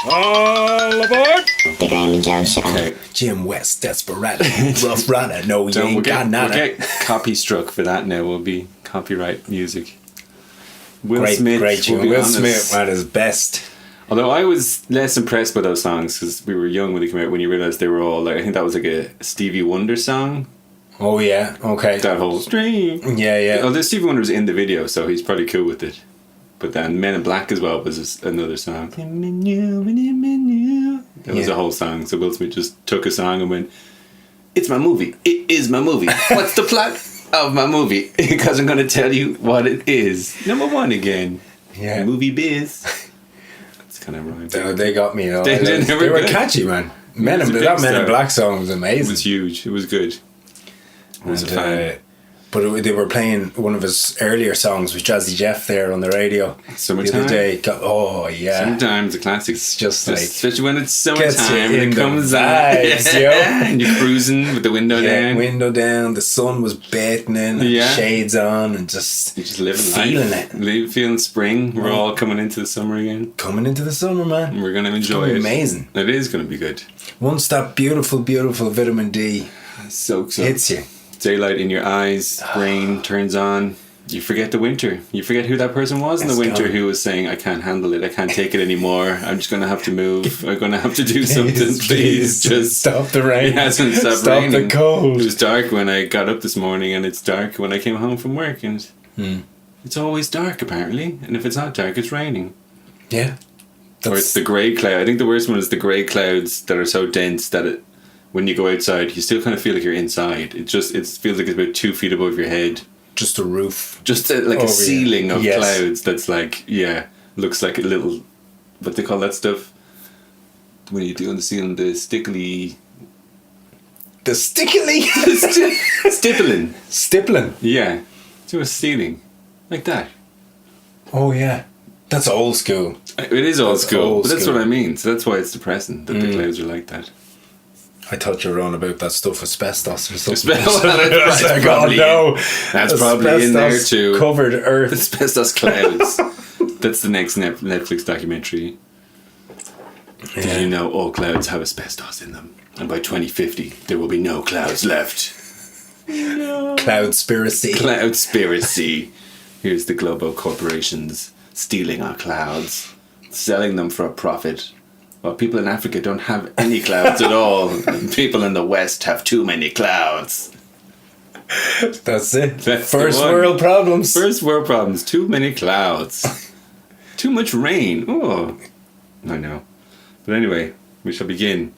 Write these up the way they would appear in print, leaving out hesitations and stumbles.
All aboard! The Graeme and Joe Show. Okay. Jim West, Desperado, Rough Rider, no, you ain't got nada. We'll get copy struck for that now. Will be copyright music. Will Great Smith, tune. Will Smith at his best. Although I was less impressed by those songs because we were young when they came out. When you realised they were all like, I think that was like a Stevie Wonder song. Oh yeah, okay. That whole string. Yeah. Although Stevie Wonder was in the video, so he's probably cool with it. But then Men in Black as well was another song. That was a whole song. So Will Smith just took a song and went, "It's my movie. It is my movie. What's the plot of my movie? Because I'm going to tell you what it is. Number one again. Yeah. Movie biz." That's kind of rhymes. They got me though. They were good. catchy, man. It was a big That Men in star. Black song was It amazing. was huge. It was good. I was a fan. They were playing one of his earlier songs with Jazzy Jeff there on the radio. Summertime. The other day. Oh yeah. Sometimes the classics. It's just like, especially when it's gets you summertime in and it the comes vibes, out. yo. And you're cruising with the window down. window down, the sun was baking in, and shades on, and just You're just living feeling life. Feeling spring. We're all coming into the summer again. coming into the summer, man. And we're going to enjoy gonna be it. amazing. It is going to be good. Once that beautiful vitamin D Soaks up. hits you, Daylight in your eyes, brain turns on. You forget the winter. You forget who that person was in the It's winter gone. who was saying, "I can't handle it. I can't take it anymore. I'm just going to have to move. I'm going to have to do something. Please, just stop the rain. It hasn't stopped Stop raining. the cold. It was dark when I got up this morning, and it's dark when I came home from work. And it's always dark, apparently. And if it's not dark, it's raining. Yeah. Or it's the grey cloud. I think the worst one is the grey clouds that are so dense that when you go outside, you still kind of feel like you're inside. It feels like it's about 2 feet above your head. just a roof. Just like Over a ceiling of Yes. clouds that's like, looks like a little, what they call that stuff? When you do on the ceiling, the stickily... The stickily Stippling. stippling. Yeah. To a ceiling. Like that. Oh yeah, that's old school. It is old That's school, old but that's school. what I mean. So that's why it's depressing that the clouds are like that. I thought you were on about that stuff, asbestos or something. Well, that's Like, probably oh no, That's probably in there Asbestos too. Covered earth. Asbestos clouds. That's the next Netflix documentary. Did you know all clouds have asbestos in them? And by 2050, there will be no clouds left. Cloudspiracy. Cloudspiracy. Here's the global corporations stealing our clouds, selling them for a profit. While people in Africa don't have any clouds at all, and people in the West have too many clouds. That's it. That's the First one. world problems. First world problems. Too many clouds. Too much rain. Oh, I know. But anyway, we shall begin.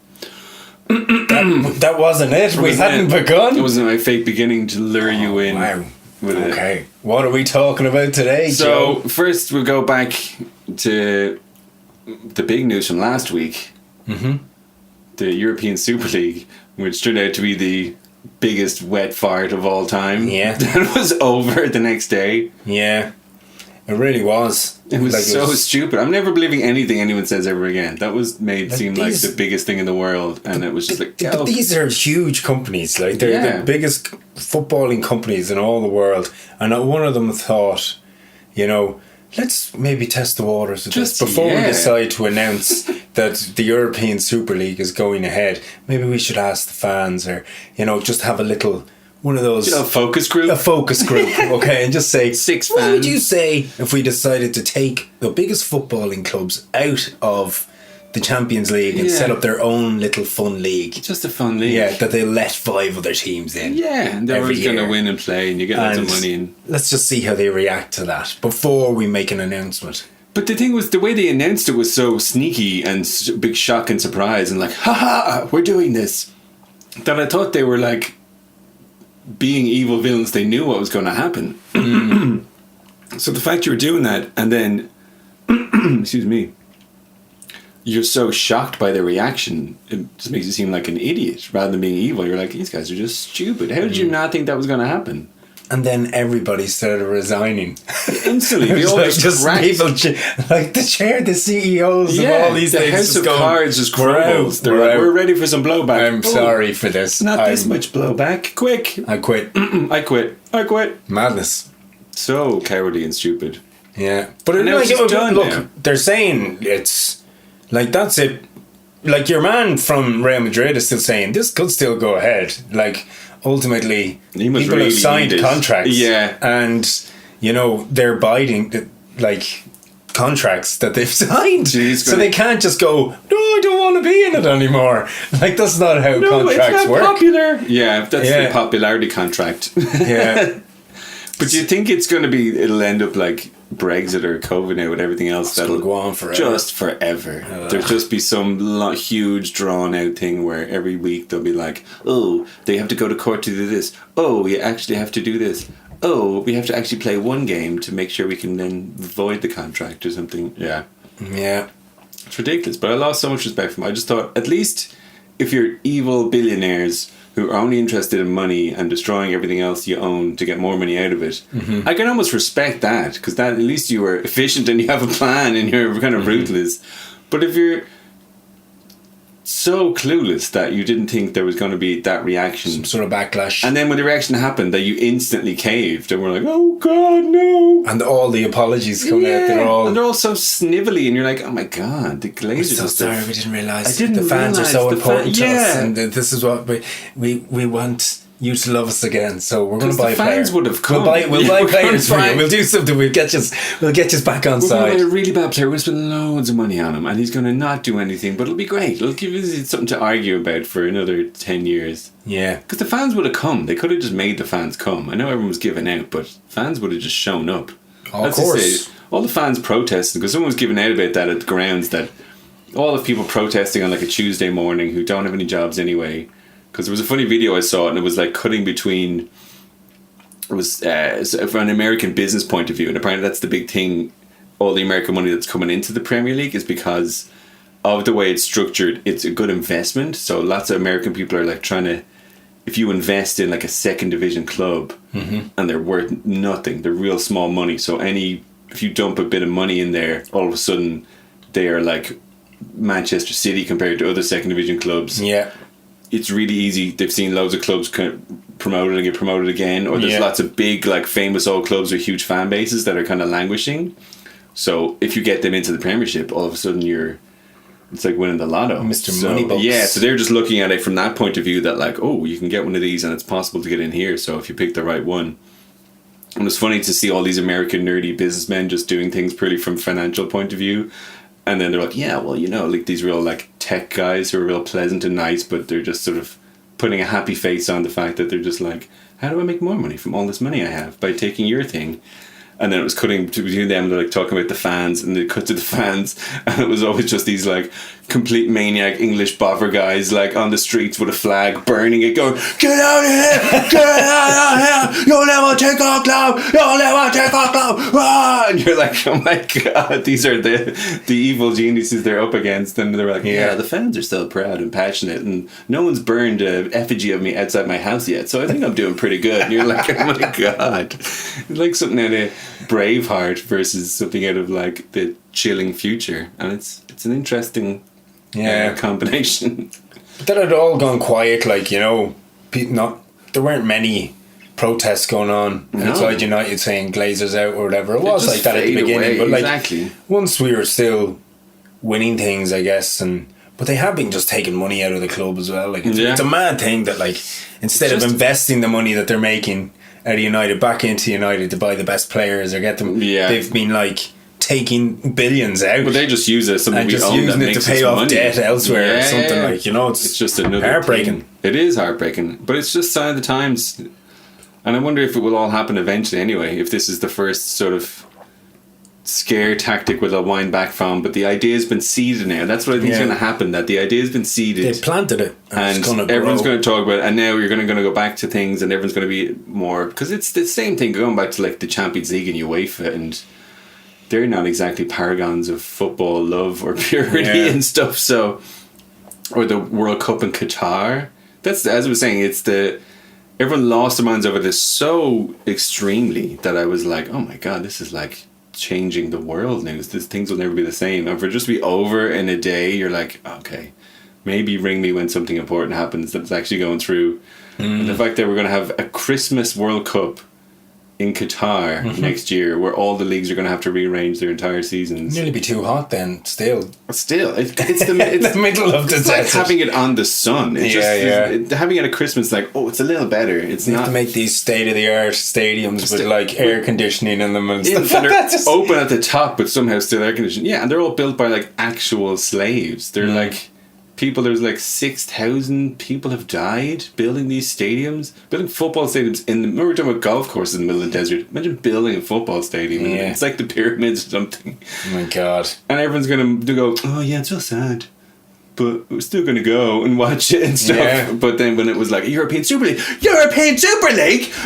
That wasn't it. We hadn't begun. It wasn't my fake beginning to lure you in. Wow. With it. Okay. What are we talking about today, So Joe? first we'll go back to the big news from last week. Mm-hmm. The European Super League, which turned out to be the biggest wet fart of all time. Yeah. That was over the next day. Yeah. It really was. It was Like, so stupid. I'm never believing anything anyone says ever again. That was made Like seem these- like the biggest thing in the world, and it was just like, But these are huge companies. Like, they're Yeah. the biggest footballing companies in all the world. And not one of them thought, let's maybe test the waters of this Just, before we yeah. decide to announce that the European Super League is going ahead. Maybe we should ask the fans, or just have a little one of those focus group. a focus group, okay, and just say 6 what would fans. you say if we decided to take the biggest footballing clubs out of the Champions League and Yeah. set up their own little fun league? Just a fun league. Yeah, that they let 5 other teams in. Yeah, and they're every always going to year. win and play, and you get lots of And money. And let's just see how they react to that before we make an announcement. But the thing was, the way they announced it was so sneaky and big shock and surprise, and like, haha, we're doing this. That I thought they were like being evil villains. They knew what was going to happen. So the fact you were doing that, and then, excuse me, you're so shocked by their reaction, it just makes you seem like an idiot rather than being evil. You're like, these guys are just stupid. How did you not think that was going to happen? And then everybody started resigning. Instantly. It They was all like just cracked. people, like the CEOs of all these the things. House just of go, Cards just "We're out, crumbles. They're we're like, out. we're ready for some blowback. I'm sorry for this. Not this much blowback. Quick. I quit. I quit. Madness. So cowardly and stupid. Yeah. But And now like, it's just done look, now. they're saying it's like, that's it. Like, your man from Real Madrid is still saying this could still go ahead. Like, ultimately, He must people really have signed need it. contracts. Yeah. And, you know, they're biding, like, contracts that they've signed. Jeez, so they can't just go, no, I don't want to be in it anymore. Like, that's not how contracts it's not work. popular. Yeah, that's Yeah. the popularity contract. Yeah. But do you think it's going to be, it'll end up like Brexit or COVID now with everything else It's that'll gonna go on forever. Just forever. There'll just be some huge drawn out thing where every week they'll be like, oh, they have to go to court to do this. Oh, you actually have to do this. Oh, we have to actually play one game to make sure we can then void the contract or something. Yeah. Yeah. It's ridiculous, but I lost so much respect for them. I just thought, at least if you're evil billionaires who are only interested in money and destroying everything else you own to get more money out of it, I can almost respect that, because that, at least you were efficient and you have a plan and you're kind of ruthless. But if you're so clueless that you didn't think there was going to be that reaction, Some sort of backlash. and then when the reaction happened, that you instantly caved and were like, oh God, no. And all the apologies coming out, they're all... and they're all so snivelly, and you're like, oh my God, the We're Glazers so are so sorry, we didn't realise I didn't the fans are so realise the important to us, yeah. and this is what we want you to love us again. So we're going to 'Cause buy the a player. fans would have come. We'll Yeah, buy we're players for gonna you. buy- We'll do something. We'll get you back on We're going to side. buy a really bad player. We're going to spend loads of money on him, and he's going to not do anything, but it'll be great. It'll give us something to argue about for another 10 years. Yeah, Because the fans would have come. They could have just made the fans come. I know everyone was giving out, but fans would have just shown up. of As I course. say, all the fans protesting, because someone was giving out about that at the grounds, that all the people protesting on like a Tuesday morning who don't have any jobs anyway. Because there was a funny video I saw, and it was like cutting between... It was from an American business point of view, and apparently that's the big thing. All the American money that's coming into the Premier League is because of the way it's structured. It's a good investment, so lots of American people are like trying to, if you invest in like a second division club, and they're worth nothing, they're real small money, so if you dump a bit of money in there, all of a sudden they are like Manchester City compared to other second division clubs. Yeah, It's really easy. They've seen loads of clubs kind of promoted and get promoted again, or there's Yeah. lots of big, like famous old clubs with huge fan bases that are kind of languishing. So if you get them into the Premiership, all of a sudden it's like winning the lotto. Mr. So, Moneybucks. yeah, so they're just looking at it from that point of view, that like, oh, you can get one of these and it's possible to get in here. So if you pick the right one. And it's funny to see all these American nerdy businessmen just doing things purely from financial point of view. And then they're like, yeah, well, you know, like these real like tech guys who are real pleasant and nice, but they're just sort of putting a happy face on the fact that they're just like, how do I make more money from all this money I have by taking your thing? And then it was cutting between them, they're like talking about the fans, and they cut to the fans, and it was always just these like complete maniac English boffer guys like on the streets with a flag burning it, going, get out of here, get out of here, you'll never take our club, you'll never take our club. Ah! And you're like, oh my God, these are the evil geniuses they're up against. And they're like, yeah, the fans are so proud and passionate, and no one's burned a effigy of me outside my house yet, so I think I'm doing pretty good. And you're like, oh my God, it's like something out of Braveheart versus something out of like the chilling future, and it's an interesting combination. But that had all gone quiet, like, you know, there weren't many protests going on outside United saying Glazers out or whatever. It was just like that at the fade beginning, away, but like exactly. once we were still winning things, I guess, but they have been just taking money out of the club as well. Like it's a mad thing that like instead of investing the money that they're making out of United back into United to buy the best players or get them, they've been like taking billions out. But they just use it something and we just own using that it to makes pay us off money. debt elsewhere or something, like, you know, it's just another heartbreaking. thing. It is heartbreaking, but it's just sign of the times. And I wonder if it will all happen eventually anyway, if this is the first sort of scare tactic where they'll wind back from. But the idea has been seeded now. That's what I think is going to happen, that the idea has been seeded. They planted it. And everyone's going to talk about it. And now you're going to go back to things, and everyone's going to be more... Because it's the same thing going back to like the Champions League and UEFA, and they're not exactly paragons of football love or purity and stuff. So... Or the World Cup in Qatar. That's, as I was saying, it's the... everyone lost their minds over this so extremely that I was like, oh my God, this is like changing the world now. Things will never be the same. And for it just to be over in a day, you're like, okay, maybe ring me when something important happens that's actually going through. And the fact that we're going to have a Christmas World Cup in Qatar next year, where all the leagues are going to have to rearrange their entire seasons. It'll nearly be too hot then. Still, it's the middle of the desert. Like having it on the sun. Having it at Christmas, like, oh, it's a little better. It's you not have to make these state of the art stadiums with like air conditioning in them and stuff. And they're open at the top, but somehow still air conditioned. Yeah, and they're all built by like actual slaves. They're like people. There's like 6,000 people have died building these stadiums, building football stadiums. Remember we were talking about golf courses in the middle of the desert. Imagine building a football stadium. Yeah. It's like the pyramids or something. Oh my God! And everyone's gonna go, oh yeah, it's so sad, but we're still gonna go and watch it and stuff. Yeah. But then when it was like European Super League,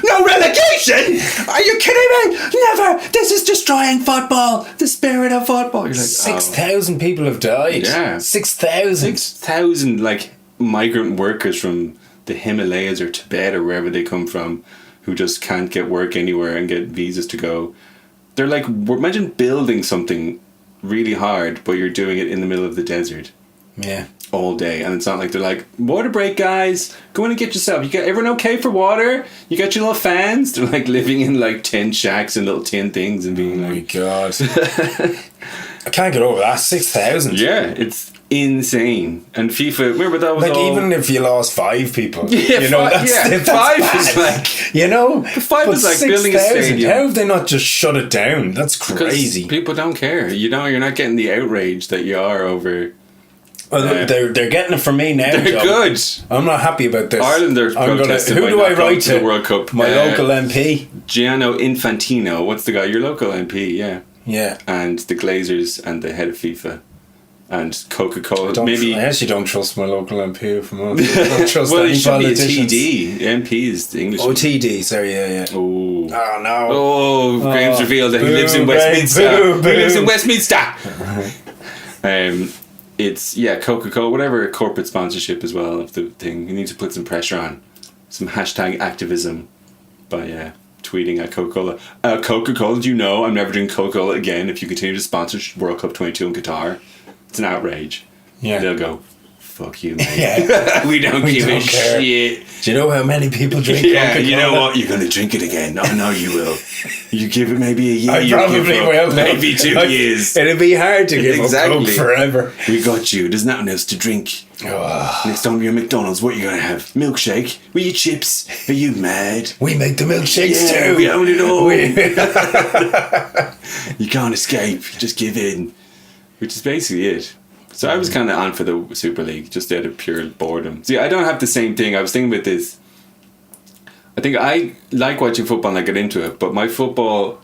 no relegation? Are you kidding me? Never. This is destroying football, the spirit of football. You're like, 6,000 people have died. Yeah, 6,000 like migrant workers from the Himalayas or Tibet or wherever they come from, who just can't get work anywhere and get visas to go. They're like, imagine building something really hard, but you're doing it in the middle of the desert. Yeah. All day, and it's not like they're like, water break, guys, go in and get yourself. You got everyone okay for water? You got your little fans? They're like living in like tin shacks and little tin things and being oh my God. I can't get over that. 6,000. Yeah, it's insane. And FIFA, remember that was like all, even if you lost 5 people, yeah, you know, that's 5 bad. is like, you know, 5 is like building a stadium. How have they not just shut it down? That's crazy. People don't care. You know, you're not getting the outrage that you are over. Well, they're getting it from me now. They're good. I'm not happy about this. Ireland are protesting. Who do I write to? The World Cup. My local MP, Gianno Infantino. What's the guy? Your local MP, yeah. Yeah. And the Glazers and the head of FIFA and Coca-Cola. I actually don't trust my local MP. If I'm honest. I don't trust well, any it should politicians. be a TD. MP is the English. Oh, TD. Sorry, yeah. Oh no. Oh, Graeme's revealed that he lives in Westminster. He lives in Westminster. It's Coca-Cola, whatever corporate sponsorship as well of the thing. You need to put some pressure on, some hashtag activism by tweeting at Coca-Cola. Coca-Cola, do you know I'm never drinking Coca-Cola again if you continue to sponsor World Cup 22 in Qatar? It's an outrage. Yeah, they'll go, fuck you, mate. Yeah. we don't give a shit. Do you know how many people drink Coca-Cola? You know what? You're going to drink it again. I know you will. You give it maybe a year. I probably will. Maybe 2 years. It'd be hard to give up Coke forever. We got you. There's nothing else to drink. Oh. Next time you're at McDonald's, what are you going to have? Milkshake? With your chips? Are you mad? We make the milkshakes too. We own it all. You can't escape. Just give in. Which is basically it. So I was kind of on for the Super League, just out of pure boredom. See, I don't have the same thing. I was thinking about this. I think I like watching football and I get into it, but my football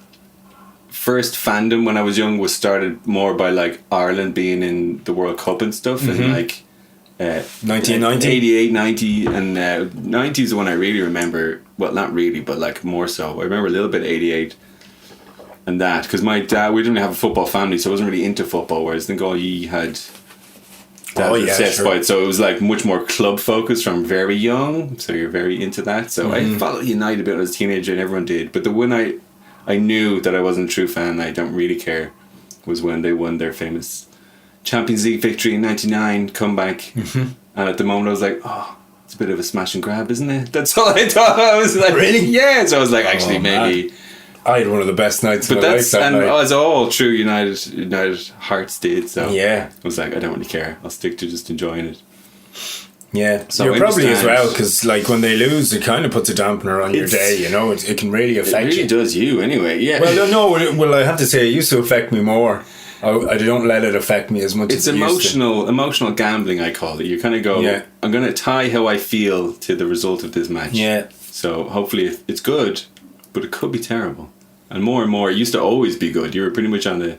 first fandom when I was young was started more by like Ireland being in the World Cup and stuff, and like 1990, 88, 90, and 90 is the one I really remember. Well, not really, but like more so. I remember a little bit 88. And that, because my dad, we didn't have a football family, so I wasn't really into football, whereas I think all ye had sure. So it was like much more club focused from very young, so you're very into that. So I followed United a bit as a teenager and everyone did, but the one I knew that I wasn't a true fan, I don't really care, was when they won their famous Champions League victory in 99 comeback. And at the moment I was like, oh, it's a bit of a smash and grab, isn't it? That's all I thought. I was like, really? Yeah. So I was like, actually maybe man. I had one of the best nights of my life that night. As all true United hearts did, so yeah. I was like, I don't really care. I'll stick to just enjoying it. Yeah, so you're probably as well, because like when they lose, it kind of puts a dampener on your day. You know, it can really affect you. It really does you anyway. Yeah. Well, I have to say, it used to affect me more. I don't let it affect me as much. It's as emotional gambling, I call it. You kind of go, I'm going to tie how I feel to the result of this match. Yeah. So hopefully it's good, but it could be terrible. And more, it used to always be good. You were pretty much on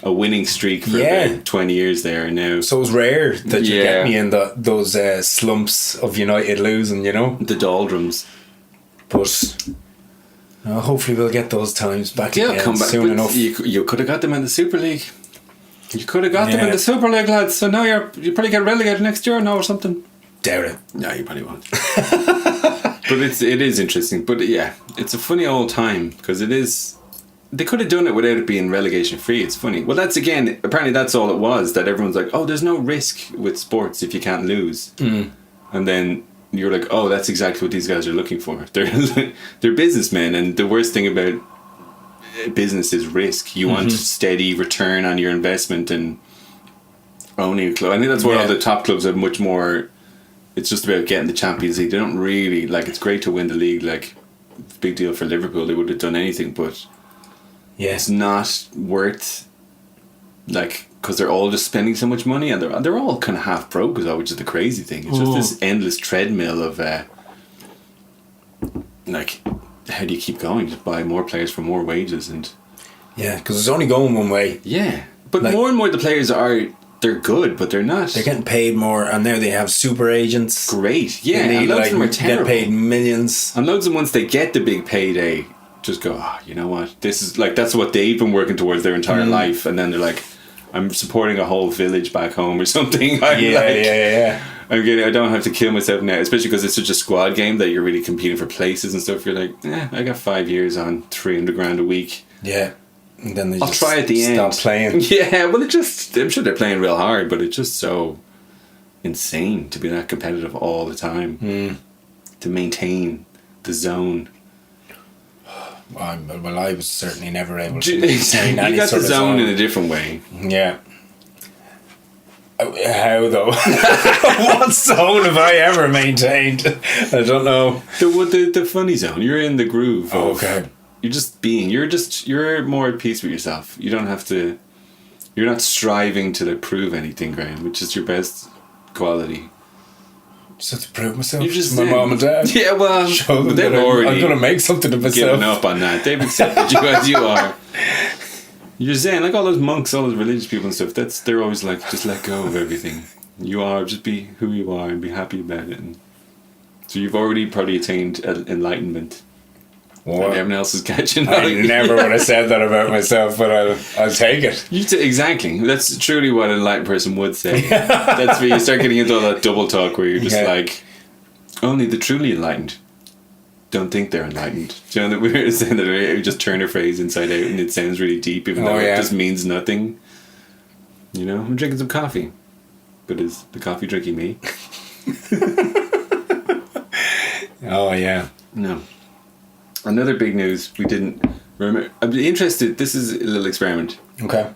a winning streak for about 20 years there, and now. So it's rare that you get me in those slumps of United losing, you know? The doldrums. But hopefully we'll get those times back again come back soon enough. You could have got them in the Super League. You could have got them in the Super League, lads. So now you probably get relegated next year now or something. Doubt it. No, you probably won't. But it is interesting. But yeah, it's a funny old time because it is. They could have done it without it being relegation free. It's funny. Well, that's again. Apparently, that's all it was. That everyone's like, oh, there's no risk with sports if you can't lose. And then you're like, oh, that's exactly what these guys are looking for. They're businessmen, and the worst thing about business is risk. You want steady return on your investment and owning a club. I think that's why all the top clubs have much more. It's just about getting the Champions League. They don't really like. It's great to win the league. Like, it's a big deal for Liverpool. They would have done anything, but it's not worth like because they're all just spending so much money, and they're all kind of half broke as well, which is the crazy thing. It's just this endless treadmill of like, how do you keep going? Just buy more players for more wages and because it's only going one way. But like, more and more the players they're good, but they're not. They're getting paid more, and now they have super agents. Great, and loads of them are terrible. Get paid millions, and loads of them once they get the big payday, just go, you know what? This is like that's what they've been working towards their entire life, and then they're like, I'm supporting a whole village back home or something. I don't have to kill myself now, especially because it's such a squad game that you're really competing for places and stuff. You're like, I got 5 years on 300 grand a week. And then I'll try at the end. Stop playing. Well, I'm sure they're playing real hard, but it's just so insane to be that competitive all the time. To maintain the zone. Well, I was certainly never able to maintain any. You got the zone in a different way. Yeah. How though? What zone have I ever maintained? I don't know. The funny zone. You're in the groove. Okay. You're just being. You're more at peace with yourself. You don't have to. You're not striving to prove anything, Graeme, which is your best quality. Just have to prove myself. You just my mom and dad. Yeah, well, show them that I'm going to make something of myself. Giving up on that. They've accepted you as you are. You're saying like all those monks, all those religious people and stuff. They're always like, just let go of everything. You are, just be who you are and be happy about it. And so you've already probably attained enlightenment. What? And everyone else is catching I never would have said that about myself, but I'll take it. Exactly. That's truly what an enlightened person would say. That's where you start getting into all that double talk where you're just like, only the truly enlightened don't think they're enlightened. Do you know that we were saying that we just turn a phrase inside out and it sounds really deep even though it just means nothing? You know, I'm drinking some coffee. But is the coffee drinking me? Oh, yeah. No. Another big news we didn't remember. I'd be interested. This is a little experiment. Okay.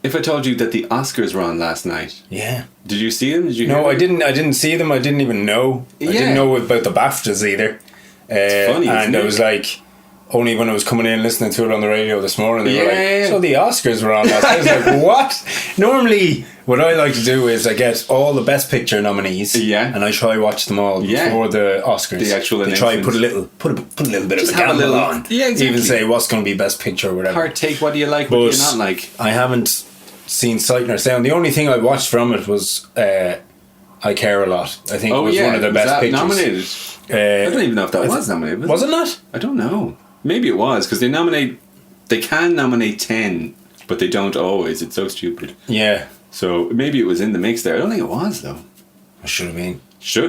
If I told you that the Oscars were on last night. Yeah. Did you see them? Did you? No, I didn't. I didn't see them. I didn't even know. I didn't know about the BAFTAs either. It's funny, and it was like only when I was coming in listening to it on the radio this morning, they were like, so the Oscars were on last night. I was like, what? Normally, what I like to do is I get all the Best Picture nominees, and I try watch them all before the Oscars. The actual they try put a little bit just of a gamble on. Yeah, exactly. Even say what's going to be Best Picture or whatever. Partake. What do you like? What do you not like? I haven't seen Sight Nor Sound. The only thing I watched from it was I Care a Lot. I think it was one of the best pictures. Nominated? I don't even know if that was nominated. Was it not? I don't know. Maybe it was because they can nominate 10, but they don't always. It's so stupid. Yeah. So maybe it was in the mix there. I don't think it was though. It should have been.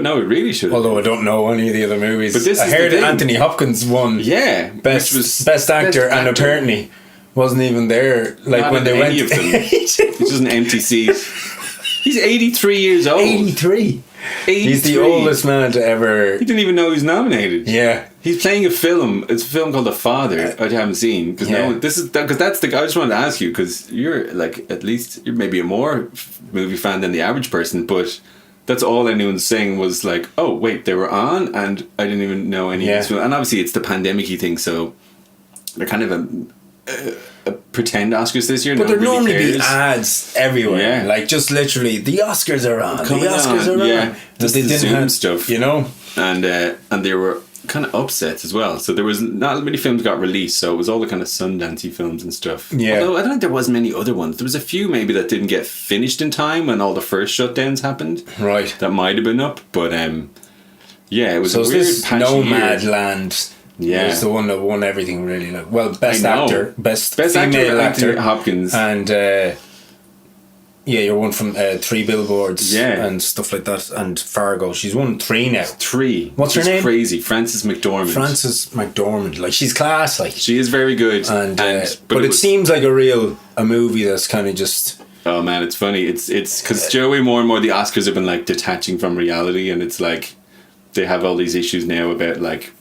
No, it really should have. Although I don't know any of the other movies. But I heard Anthony Hopkins won. Yeah, best actor, and apparently wasn't even there. Like not when they went. Of them. It's just an empty seat. He's 83 years old. 83. He's the oldest man to ever. He didn't even know he was nominated. Yeah. He's playing a film. It's a film called The Father. I haven't seen because that's the guy. I just wanted to ask you because you're like at least you're maybe a more movie fan than the average person, but that's all anyone was saying was like, oh wait, they were on, and I didn't even know any of this film. And obviously it's the pandemic-y thing, so they're kind of a pretend Oscars this year. But there normally be ads everywhere. Like just literally, the Oscars are on. The Oscars are on. Yeah, just they didn't have stuff, you know. And they were kind of upset as well. So there was not many films got released. So it was all the kind of Sundance-y films and stuff. Yeah. Although I don't think there was many other ones. There was a few maybe that didn't get finished in time when all the first shutdowns happened. Right. That might have been up, but it was so a weird this Nomadland. Yeah, it was the one that won everything really. Like, well, best actor, best female actor, actor, Hopkins, and Yeah, you're one from 3 Billboards Yeah. and stuff like that, and Fargo. She's won 3 now. 3. What's her She's name? crazy. Frances McDormand. Frances McDormand. Like, she's class. Like, She is very good. but it seems like a movie that's kind of just. Oh man, it's funny. It's because Joey, more and more the Oscars have been like detaching from reality, and it's like they have all these issues now about like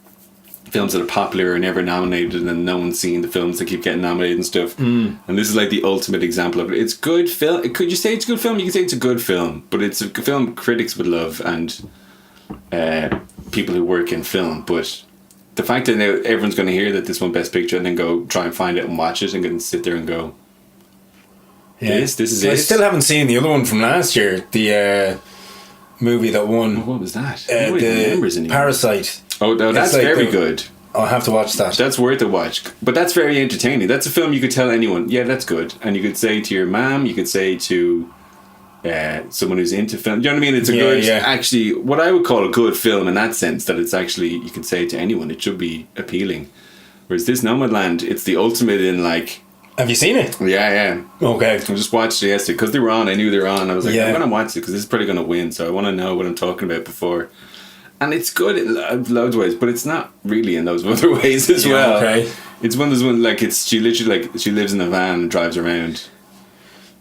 films that are popular are never nominated, and no one's seeing the films that keep getting nominated and stuff. And this is like the ultimate example of it. It's good film. Could you say it's a good film? You can say it's a good film, but it's a film critics would love and people who work in film. But the fact that now everyone's going to hear that this won Best Picture and then go try and find it and watch it and go and sit there and go, this is it. I still haven't seen the other one from last year. The movie that won. What was that? Nobody remembers anymore. Parasite. Oh, no, that's like very good. I'll have to watch that. That's worth a watch. But that's very entertaining. That's a film you could tell anyone, yeah, that's good. And you could say to your mom, you could say to someone who's into film. Do you know what I mean? It's a good, actually, what I would call a good film in that sense, that it's actually, you can say it to anyone, it should be appealing. Whereas this Nomadland, it's the ultimate in like... Have you seen it? Yeah. Okay. I just watched it yesterday because they were on. I knew they were on. I was like, I'm going to watch it because this is probably going to win. So I want to know what I'm talking about before. And it's good in loads of ways, but it's not really in those other ways as well. Okay. It's one of those ones, like, she literally, like, she lives in a van and drives around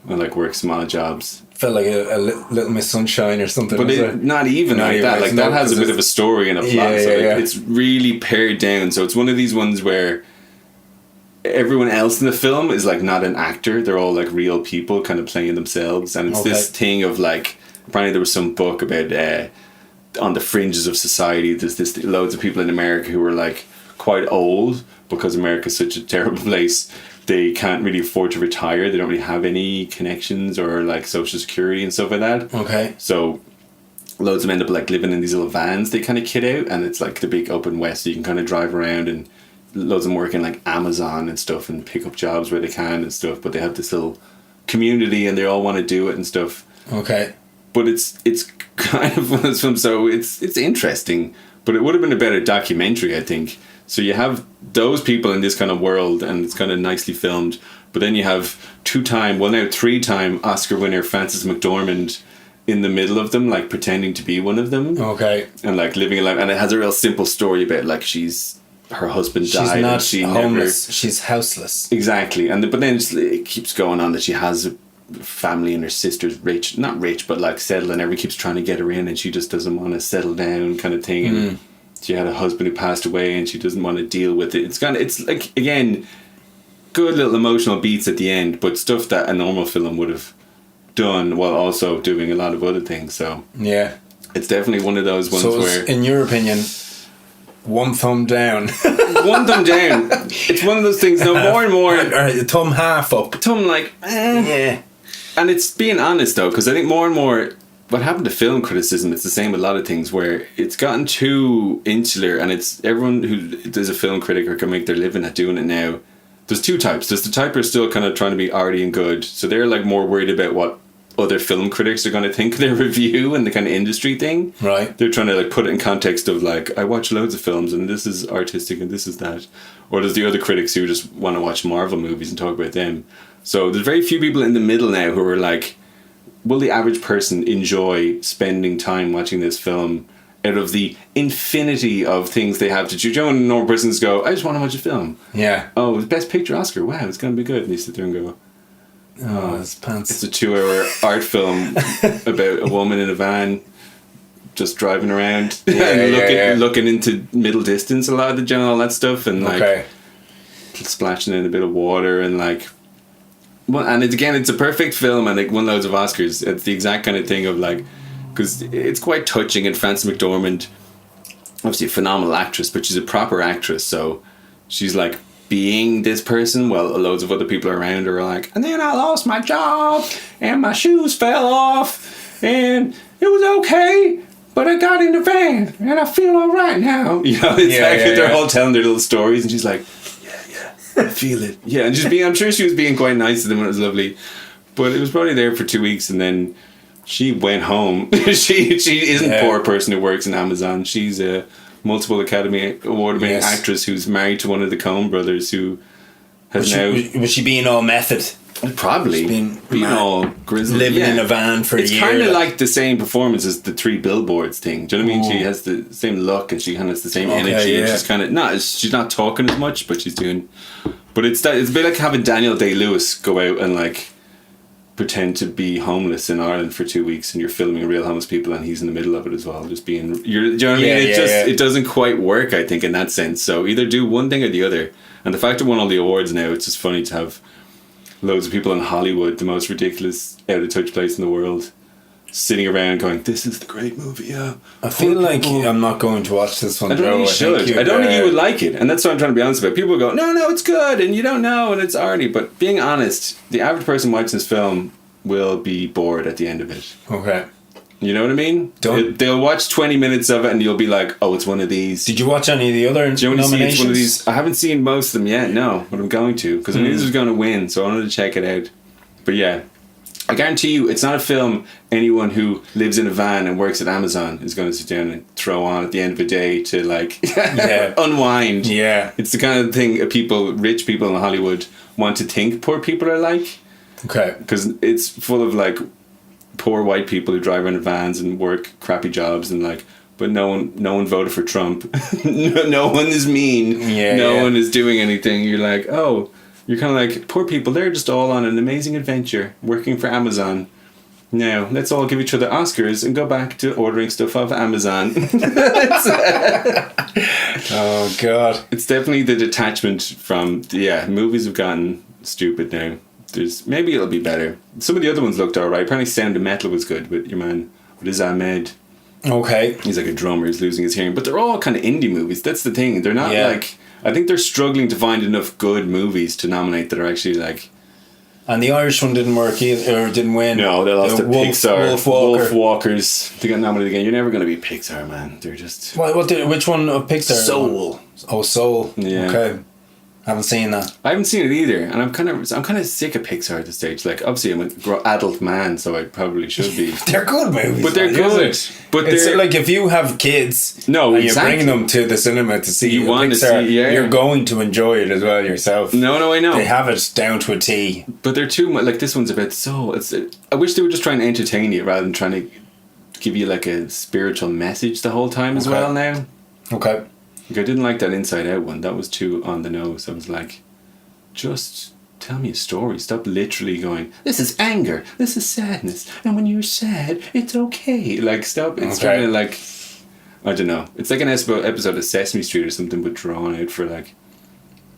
and, like, works small jobs. Felt like a Little Miss Sunshine or something. But not even like that. Like, that has a bit of a story and a plot. It's really pared down. So it's one of these ones where everyone else in the film is like not an actor, they're all like real people kind of playing themselves, and it's this thing of like, apparently there was some book about on the fringes of society, there's this loads of people in America who are like quite old because America's such a terrible place, they can't really afford to retire, they don't really have any connections or like social security and stuff like that. So loads of them end up like living in these little vans they kind of kit out, and it's like the big open west, so you can kind of drive around, and loads of them work in like Amazon and stuff and pick up jobs where they can and stuff, but they have this little community and they all want to do it and stuff. But it's kind of one of those films, so it's interesting, but it would have been a better documentary, I think. So you have those people in this kind of world and it's kind of nicely filmed, but then you have 3-time Oscar winner Frances McDormand in the middle of them, like pretending to be one of them. And like living a life, and it has a real simple story about like her husband died. She's not and she homeless. She's houseless. Exactly, but then it keeps going on that she has a family and her sister's not rich, but like settled, and everyone keeps trying to get her in, and she just doesn't want to settle down, kind of thing. And she had a husband who passed away, and she doesn't want to deal with it. It's like, again, good little emotional beats at the end, but stuff that a normal film would have done while also doing a lot of other things. So it's definitely one of those ones where, in your opinion, one thumb down. One thumb down. It's one of those things. No, more and more. Or thumb half up. Thumb like, yeah. And it's being honest though, because I think more and more, what happened to film criticism, it's the same with a lot of things where it's gotten too insular, and it's everyone who is a film critic or can make their living at doing it now. There's 2 types. There's the type who are still kind of trying to be arty and good, so they're like more worried about what other film critics are going to think of their review and the kind of industry thing. They're trying to like put it in context of like, I watch loads of films and this is artistic and this is that. Or there's the other critics who just want to watch Marvel movies and talk about them. So there's very few people in the middle now who are like, will the average person enjoy spending time watching this film out of the infinity of things they have to choose? You know, when normal persons go, I just want to watch a film. Oh, Best Picture Oscar, wow, it's going to be good. And they sit there and go, oh, his pants. It's a 2-hour art film about a woman in a van just driving around and looking into middle distance a lot of the all that stuff, and like splashing in a bit of water and like, well, and it's a perfect film, and it won loads of Oscars. It's the exact kind of thing of like, because it's quite touching, and Frances McDormand, obviously a phenomenal actress, but she's a proper actress, so she's like being this person while loads of other people around her are like, and then I lost my job and my shoes fell off and it was okay, but I got in the van and I feel all right now. You know, it's they're all telling their little stories, and she's like, I feel it. Yeah, and I'm sure she was being quite nice to them, and it was lovely. But it was probably there for 2 weeks, and then she went home. she isn't a poor person who works in Amazon. She's a multiple Academy Award-winning actress who's married to one of the Coen brothers, who has was she being all method? Probably being all grizzled, living in a van for a year. It's kind of like the same performance as the 3 Billboards thing. Do you know what I mean? She has the same look and she kind of has the same energy. And she's kind of she's not talking as much, but she's doing. But it's a bit like having Daniel Day-Lewis go out and like pretend to be homeless in Ireland for 2 weeks, and you're filming real homeless people, and he's in the middle of it as well, just being. Do you know what I mean? It doesn't quite work, I think, in that sense. So either do one thing or the other. And the fact it won all the awards now, it's just funny to have loads of people in Hollywood, the most ridiculous, out of touch place in the world, sitting around going, "This is the great movie." Yeah, I feel like I'm not going to watch this one. I don't think you should. I don't think you would like it, and that's what I'm trying to be honest about. People go, "No, it's good," and you don't know, and it's arty. But being honest, the average person watching this film will be bored at the end of it. Okay. You know what I mean? They'll watch 20 minutes of it and you'll be like, oh, it's one of these. Did you watch any of the other nominations? It's one of these. I haven't seen most of them yet, no, but I'm going to, because I knew this was going to win, so I wanted to check it out. But yeah, I guarantee you it's not a film anyone who lives in a van and works at Amazon is going to sit down and throw on at the end of a day to like unwind. Yeah. It's the kind of thing rich people in Hollywood want to think poor people are like. Okay. Because it's full of like poor white people who drive around in vans and work crappy jobs and like, but no one voted for Trump. no one is mean. No one is doing anything. You're like, oh, you're kind of like, poor people, they're just all on an amazing adventure working for Amazon. Now let's all give each other Oscars and go back to ordering stuff off Amazon. Oh God. It's definitely the detachment from movies have gotten stupid now. Maybe it'll be better. Some of the other ones looked alright. Apparently Sound of Metal was good with your man, Riz Ahmed. Okay. He's like a drummer who's losing his hearing. But they're all kind of indie movies. That's the thing. They're not like... I think they're struggling to find enough good movies to nominate that are actually like... And the Irish one didn't work either, or didn't win. No, they lost to Pixar. Wolf Walkers. They got nominated again. You're never going to be Pixar, man. They're just... Which one of Pixar? Soul. Oh, Soul. Yeah. Okay. Haven't seen that. I haven't seen it either, and I'm kind of sick of Pixar at this stage. Like, obviously, I'm an adult man, so I probably should be. They're good movies, but they're good. But it's like if you have kids, and you bring them to the cinema to see Pixar, you're going to enjoy it as well yourself. No, I know they have it down to a T. But they're too much. Like this one's about soul. I wish they would just try and entertain you rather than trying to give you like a spiritual message the whole time as well. Now, okay. Like I didn't like that Inside Out one. That was too on the nose. I was like, just tell me a story. Stop literally going, this is anger, this is sadness, and when you're sad, it's okay. Like, stop. It's trying to like, I don't know. It's like an episode of Sesame Street or something, but drawn out for like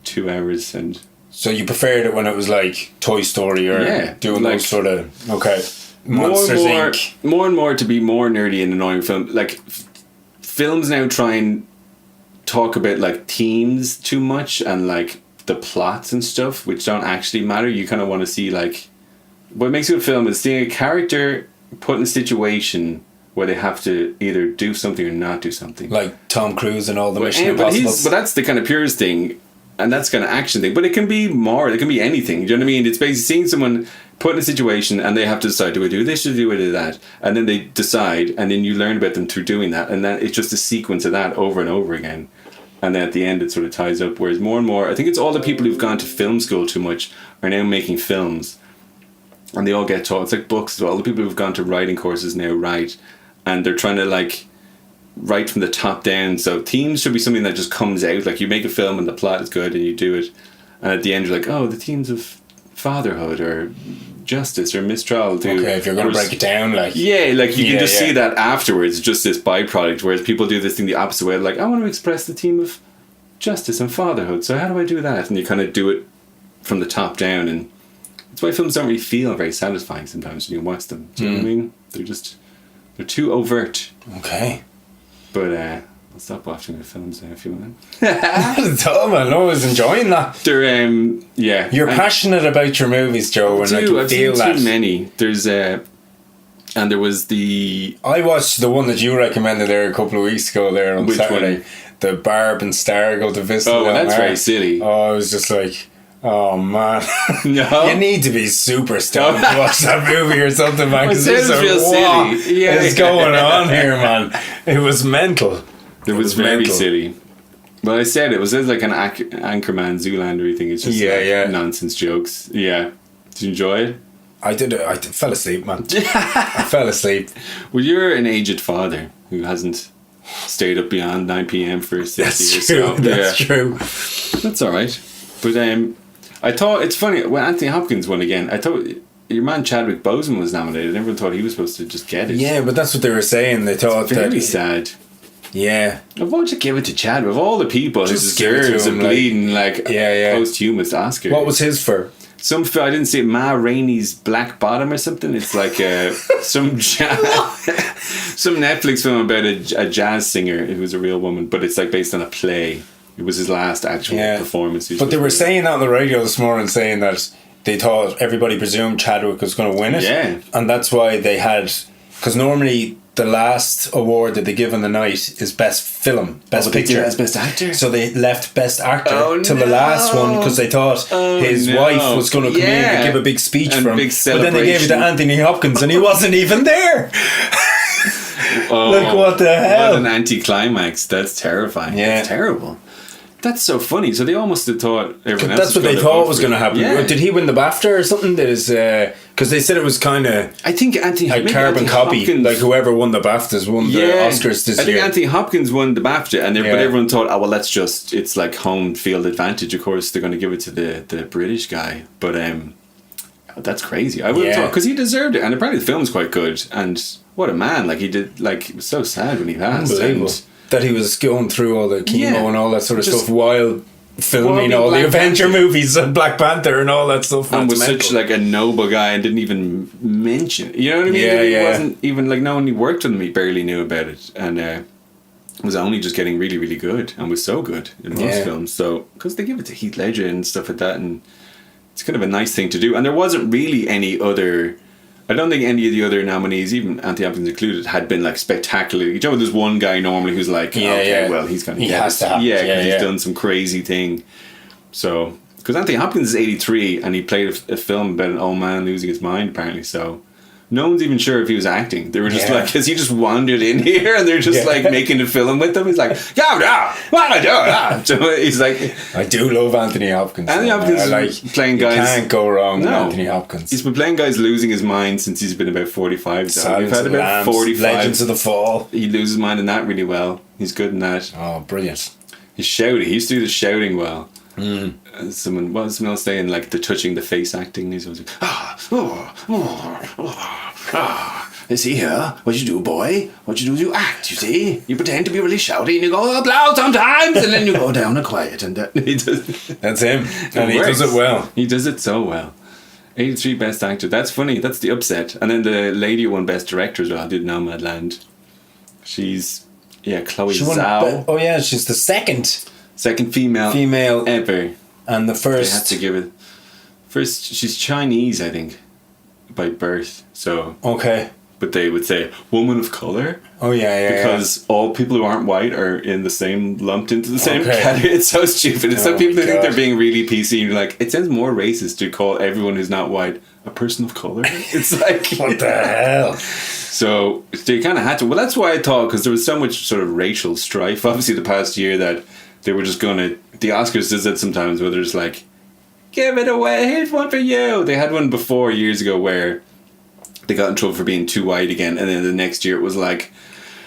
2 hours. And so you preferred it when it was like Toy Story or doing like, those sort of Monsters Inc. More and more to be more nerdy and annoying film. Like films now try and talk about like themes too much and like the plots and stuff which don't actually matter. You kind of want to see like what makes a good film is seeing a character put in a situation where they have to either do something or not do something, like Tom Cruise and all the Mission Impossible. But that's the kind of purest thing, and that's kind of action thing, but it can be more, it can be anything. Do you know what I mean? It's basically seeing someone put in a situation and they have to decide, do I do this or do I do that? And then they decide, and then you learn about them through doing that, and then it's just a sequence of that over and over again, and then at the end it sort of ties up. Whereas more and more, I think it's all the people who've gone to film school too much are now making films, and they all get taught, it's like books as well. The people who've gone to writing courses now write, and they're trying to like write from the top down. So themes should be something that just comes out, like you make a film and the plot is good and you do it, and at the end you're like, oh, the themes of fatherhood or justice or mistrial. Okay, if you're going to break it down, like you can just see that afterwards, just this byproduct. Whereas people do this thing the opposite way, like I want to express the theme of justice and fatherhood, so how do I do that? And you kind of do it from the top down, and that's why films don't really feel very satisfying sometimes when you watch them. Do you know what I mean? They're too overt. Okay. But I'll stop watching the films now if you want. I'm always enjoying that. They're You're passionate about your movies, Joe, and I can feel that. I've seen too many. There's and there was I watched the one that you recommended there a couple of weeks ago there on Saturday. One? The Barb and Star go to visit. Oh, well, that's very silly. Oh, I was just like, oh man, no, you need to be super stoned to watch that movie or something, man. Because it was real silly. Yeah, what's going on here, man? It was mental. It was very silly. But I said it was like an Anchorman Zoolander thing. It's just nonsense jokes. Yeah. Did you enjoy it? I did. I fell asleep, man. I fell asleep. Well, you're an aged father who hasn't stayed up beyond 9 p.m. for 6 years. True. That's true. That's all right. But I thought it's funny when Anthony Hopkins won again. I thought your man Chadwick Boseman was nominated. Everyone thought he was supposed to just get it. Yeah, but that's what they were saying. They thought it's very sad. Yeah. Why don't you give it to Chadwick? Of all the people who deserves a bleeding posthumous Oscar. What was his for? I didn't see it. Ma Rainey's Black Bottom or something. It's like some Netflix film about a jazz singer who was a real woman, but it's like based on a play. It was his last actual performance. But they were saying that on the radio this morning, saying that they thought everybody presumed Chadwick was going to win it. Yeah. And that's why they had... Because normally the last award that they give on the night is Best Film, Best Picture. As Best Actor? So they left Best Actor to the last one because they thought his wife was going to come in and give a big speech for him. But then they gave it to Anthony Hopkins and he wasn't even there. Like, what the hell? What an anticlimax. That's terrifying. Yeah. That's terrible. That's so funny. So they almost had thought everyone else. That's what they thought was going to happen. Yeah. Did he win the BAFTA or something? Because they said it was kind of. I think Anthony carbon copy. Hopkins, like whoever won the BAFTAs won the Oscars this year. I think Anthony Hopkins won the BAFTA, but everyone thought, oh well, it's like home field advantage. Of course, they're going to give it to the British guy. But that's crazy. I would have thought because he deserved it, and apparently the film's quite good. And what a man! Like he did. Like it was so sad when he passed. Unbelievable. That he was going through all the chemo and all that sort of stuff while filming all the Avenger movies and Black Panther and all that stuff. And was such like a noble guy and didn't even mention it. You know what I mean? Yeah, he wasn't even like no one who worked with him, he barely knew about it. And was only just getting really, really good and was so good in most films. So, because they give it to Heath Ledger and stuff like that, and it's kind of a nice thing to do. And there wasn't really any other... I don't think any of the other nominees, even Anthony Hopkins included, had been like spectacular. You know, there's one guy normally who's like, well, he's going to get it. He's done some crazy thing. So, because Anthony Hopkins is 83 and he played a film about an old man losing his mind, apparently. So, no one's even sure if he was acting. They were just like, because he just wandered in here and they're just like making a film with him. He's like, so he's like, I do love Anthony Hopkins. Anthony Hopkins playing guys. You can't go wrong with Anthony Hopkins. He's been playing guys losing his mind since he's been about 45. So we've had about 45. Legends of the Fall. He loses his mind in that really well. He's good in that. Oh, brilliant. He's shouty. He used to do the shouting well. Someone else saying like the touching the face acting. He's always like, is he here? What you do, boy? What you do is you act, you see? You pretend to be really shouty and you go up loud sometimes and then you go down and quiet and he does. That's him. And he does it well. He does it so well. 83 Best Actor. That's funny. That's the upset. And then the lady who won Best Director as well did Nomadland. She's Chloe Zhao. She's the second female ever. And the first. They had to give it. First, she's Chinese, I think, by birth. So okay. But they would say woman of color. Oh yeah. Because all people who aren't white are in the same lumped into the same category. It's so stupid. It's like people who think they're being really PC. And you're like, it sounds more racist to call everyone who's not white a person of color. It's like what the hell. So they kind of had to. Well, that's why I thought because there was so much sort of racial strife. Obviously, the past year that they were just going to. The Oscars does that sometimes where they're just like, give it away. Here's one for you. They had one before years ago where they got in trouble for being too white again, and then the next year it was like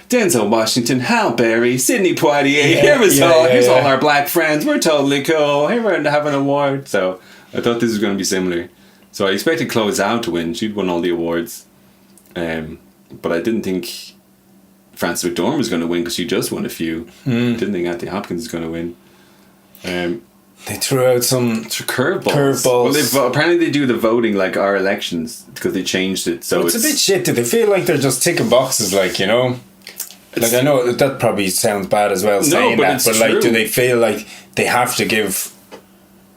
Denzel Washington, Halle Berry, Sidney Poitier. Here's all our black friends. We're totally cool. Here we're to have an award. So I thought this was going to be similar. So I expected Chloe Zhao to win. She'd won all the awards, but I didn't think Frances McDormand was going to win because she just won a few. Didn't think Anthony Hopkins was going to win. They threw out some curveballs. Well, apparently they do the voting like our elections because they changed it. So it's a bit shit. Do they feel like they're just ticking boxes? Like, you know, like I know that probably sounds bad as well saying that, but like, do they feel like they have to give?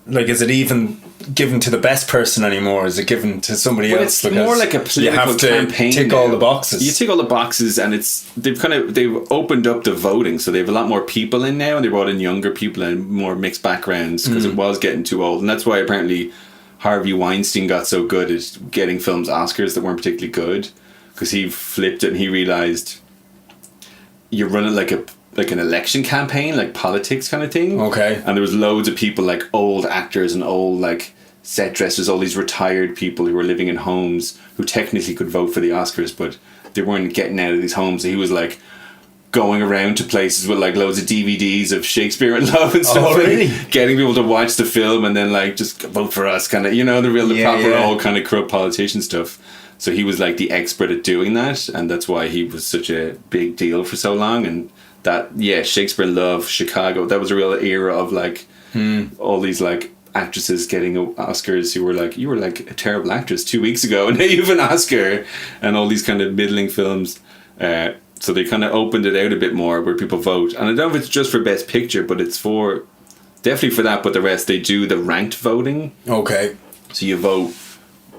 Like, is it even given to the best person anymore? Is it given to somebody else? It's more like a political campaign. Tick all the boxes. You tick all the boxes, and they've opened up the voting, so they have a lot more people in now, and they brought in younger people and more mixed backgrounds because it was getting too old, and that's why apparently Harvey Weinstein got so good at getting films Oscars that weren't particularly good because he flipped it and he realized you're running like an election campaign, like politics kind of thing. Okay. And there was loads of people like old actors and old like set dressers, all these retired people who were living in homes who technically could vote for the Oscars, but they weren't getting out of these homes. So he was like going around to places with like loads of DVDs of Shakespeare in Love and stuff, really? getting people to watch the film and then like just vote for us, kind of, you know, the proper old kind of corrupt politician stuff. So he was like the expert at doing that, and that's why he was such a big deal for so long. And that, Shakespeare in Love, Chicago, that was a real era of like all these like actresses getting Oscars who were like, you were like a terrible actress 2 weeks ago and now you have an Oscar, and all these kind of middling films. So they kind of opened it out a bit more where people vote. And I don't know if it's just for Best Picture, but it's for definitely for that, but the rest they do the ranked voting. Okay. So you vote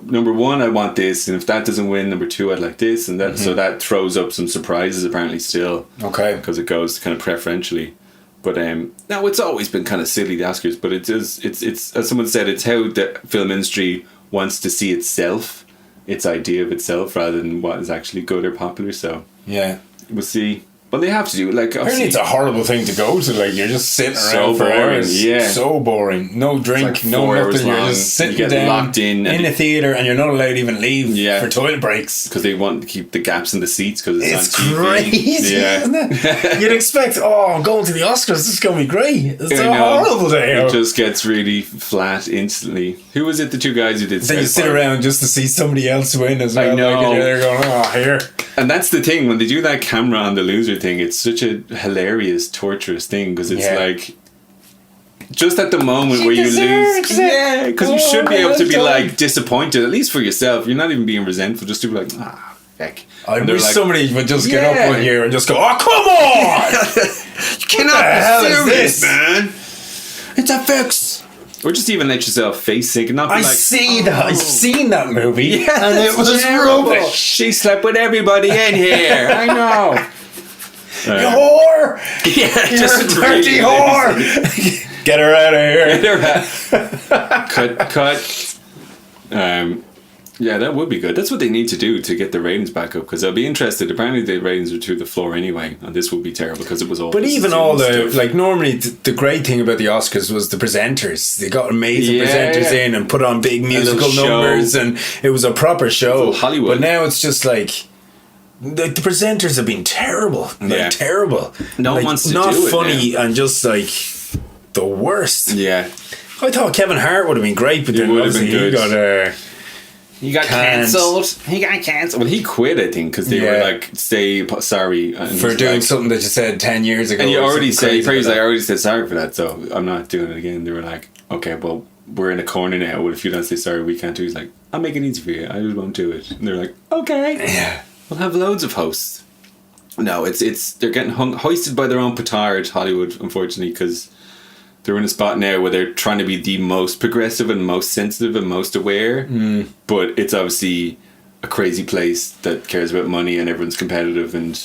number 1, I want this, and if that doesn't win, number 2, I'd like this, and that. So that throws up some surprises apparently still. Okay. Because it goes kind of preferentially. But no, it's always been kind of silly, the Oscars, but it's as someone said, it's how the film industry wants to see itself, its idea of itself, rather than what is actually good or popular. So yeah, we'll see. But they have to do it. Like, apparently it's a horrible thing to go to. Like, you're just sitting around for boring, hours. yeah. So boring. No drink, like no nothing. You're long. just sitting you get down locked in the theatre, and you're not allowed to even leave Yeah. for toilet breaks. because they want to keep the gaps in the seats because It's on TV. crazy, Yeah. isn't it? You'd expect, I'm going to the Oscars, this is going to be great. It's a horrible day. It just gets really flat instantly. Who was it? The 2 guys who did Then you South sit Park? around just to see somebody else win as well. I know. Like, and you're there going, here. And that's the thing, when they do that camera on the loser thing, it's such a hilarious, torturous thing, because it's like just at the moment where you lose, because you should be able to be like disappointed, at least for yourself. You're not even being resentful, just to be like, heck. I And wish like, somebody would just get up one year and just go, come on! You cannot be serious, man. It's a fix. Or just even let yourself face sink and not be I like, see that. I've seen that movie, and it was terrible. rubbish. She slept with everybody in here. I know. You whore! Yeah, You're just a dirty really whore! Get her out of here. Cut. Yeah, that would be good. That's what they need to do to get the ratings back up, because they'll be interested. Apparently the ratings are through the floor anyway, and this would be terrible because it was all. But even all the like, normally the great thing about the Oscars was the presenters. They got amazing presenters in and put on big musical numbers, and it was a proper show. Hollywood. But now it's just like the presenters have been terrible. They're terrible. No one wants to not do it funny now. And just like the worst. Yeah, I thought Kevin Hart would have been great, but then obviously he got cancelled. He got cancelled. Well, he quit, I think, because they were like, "Say sorry," for doing something that you said 10 years ago. And you already said, I already said sorry for that, so I'm not doing it again. They were like, "Okay, well, we're in a corner now. What if you don't say sorry? We can't do it." He's like, "I'll make it easy for you. I just won't do it." And they're like, "Okay, yeah, we'll have loads of hosts." No, it's they're getting hoisted by their own petard, Hollywood, unfortunately, because they're in a spot now where they're trying to be the most progressive and most sensitive and most aware, but it's obviously a crazy place that cares about money and everyone's competitive, and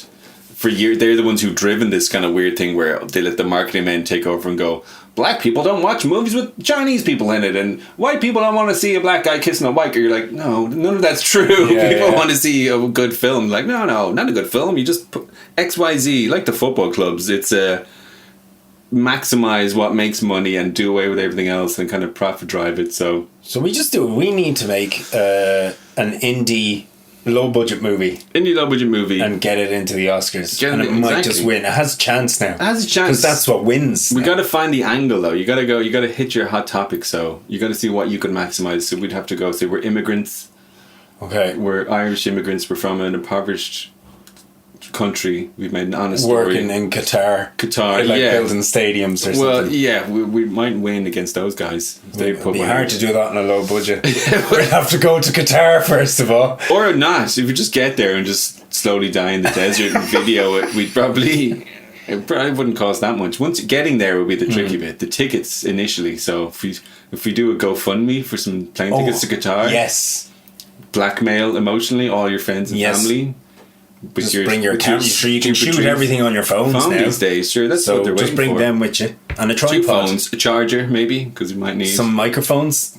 for years they're the ones who've driven this kind of weird thing where they let the marketing men take over and go, black people don't watch movies with Chinese people in it, and white people don't want to see a black guy kissing a white girl. You're like, no, none of that's true. People want to see a good film. Like, no, not a good film. You just put XYZ, like the football clubs. It's a maximize what makes money and do away with everything else and kind of profit drive it. So we just do it. We need to make an indie low budget movie and get it into the Oscars, and it might just win. It has a chance now. It has a chance because that's what wins. We got to find the angle though. You got to hit your hot topic. So you got to see what you can maximize. So we'd have to go say we're immigrants. Okay, we're Irish immigrants. We're from an impoverished country. We've made an honest story. Working in Qatar, like building stadiums or something. Well, yeah, we might win against those guys. It'd be hard to do that on a low budget. We'd have to go to Qatar first of all, or not. If we just get there and just slowly die in the desert and video it, it probably wouldn't cost that much. Once getting there would be the tricky bit. The tickets initially. So if we do a GoFundMe for some plane tickets to Qatar, yes, blackmail emotionally all your friends and family. Just bring your camera. You can shoot everything on your phones now these days. Sure, that's what they're waiting for. Just bring them with you and a tripod. 2 phones, a charger maybe, because we might need some microphones.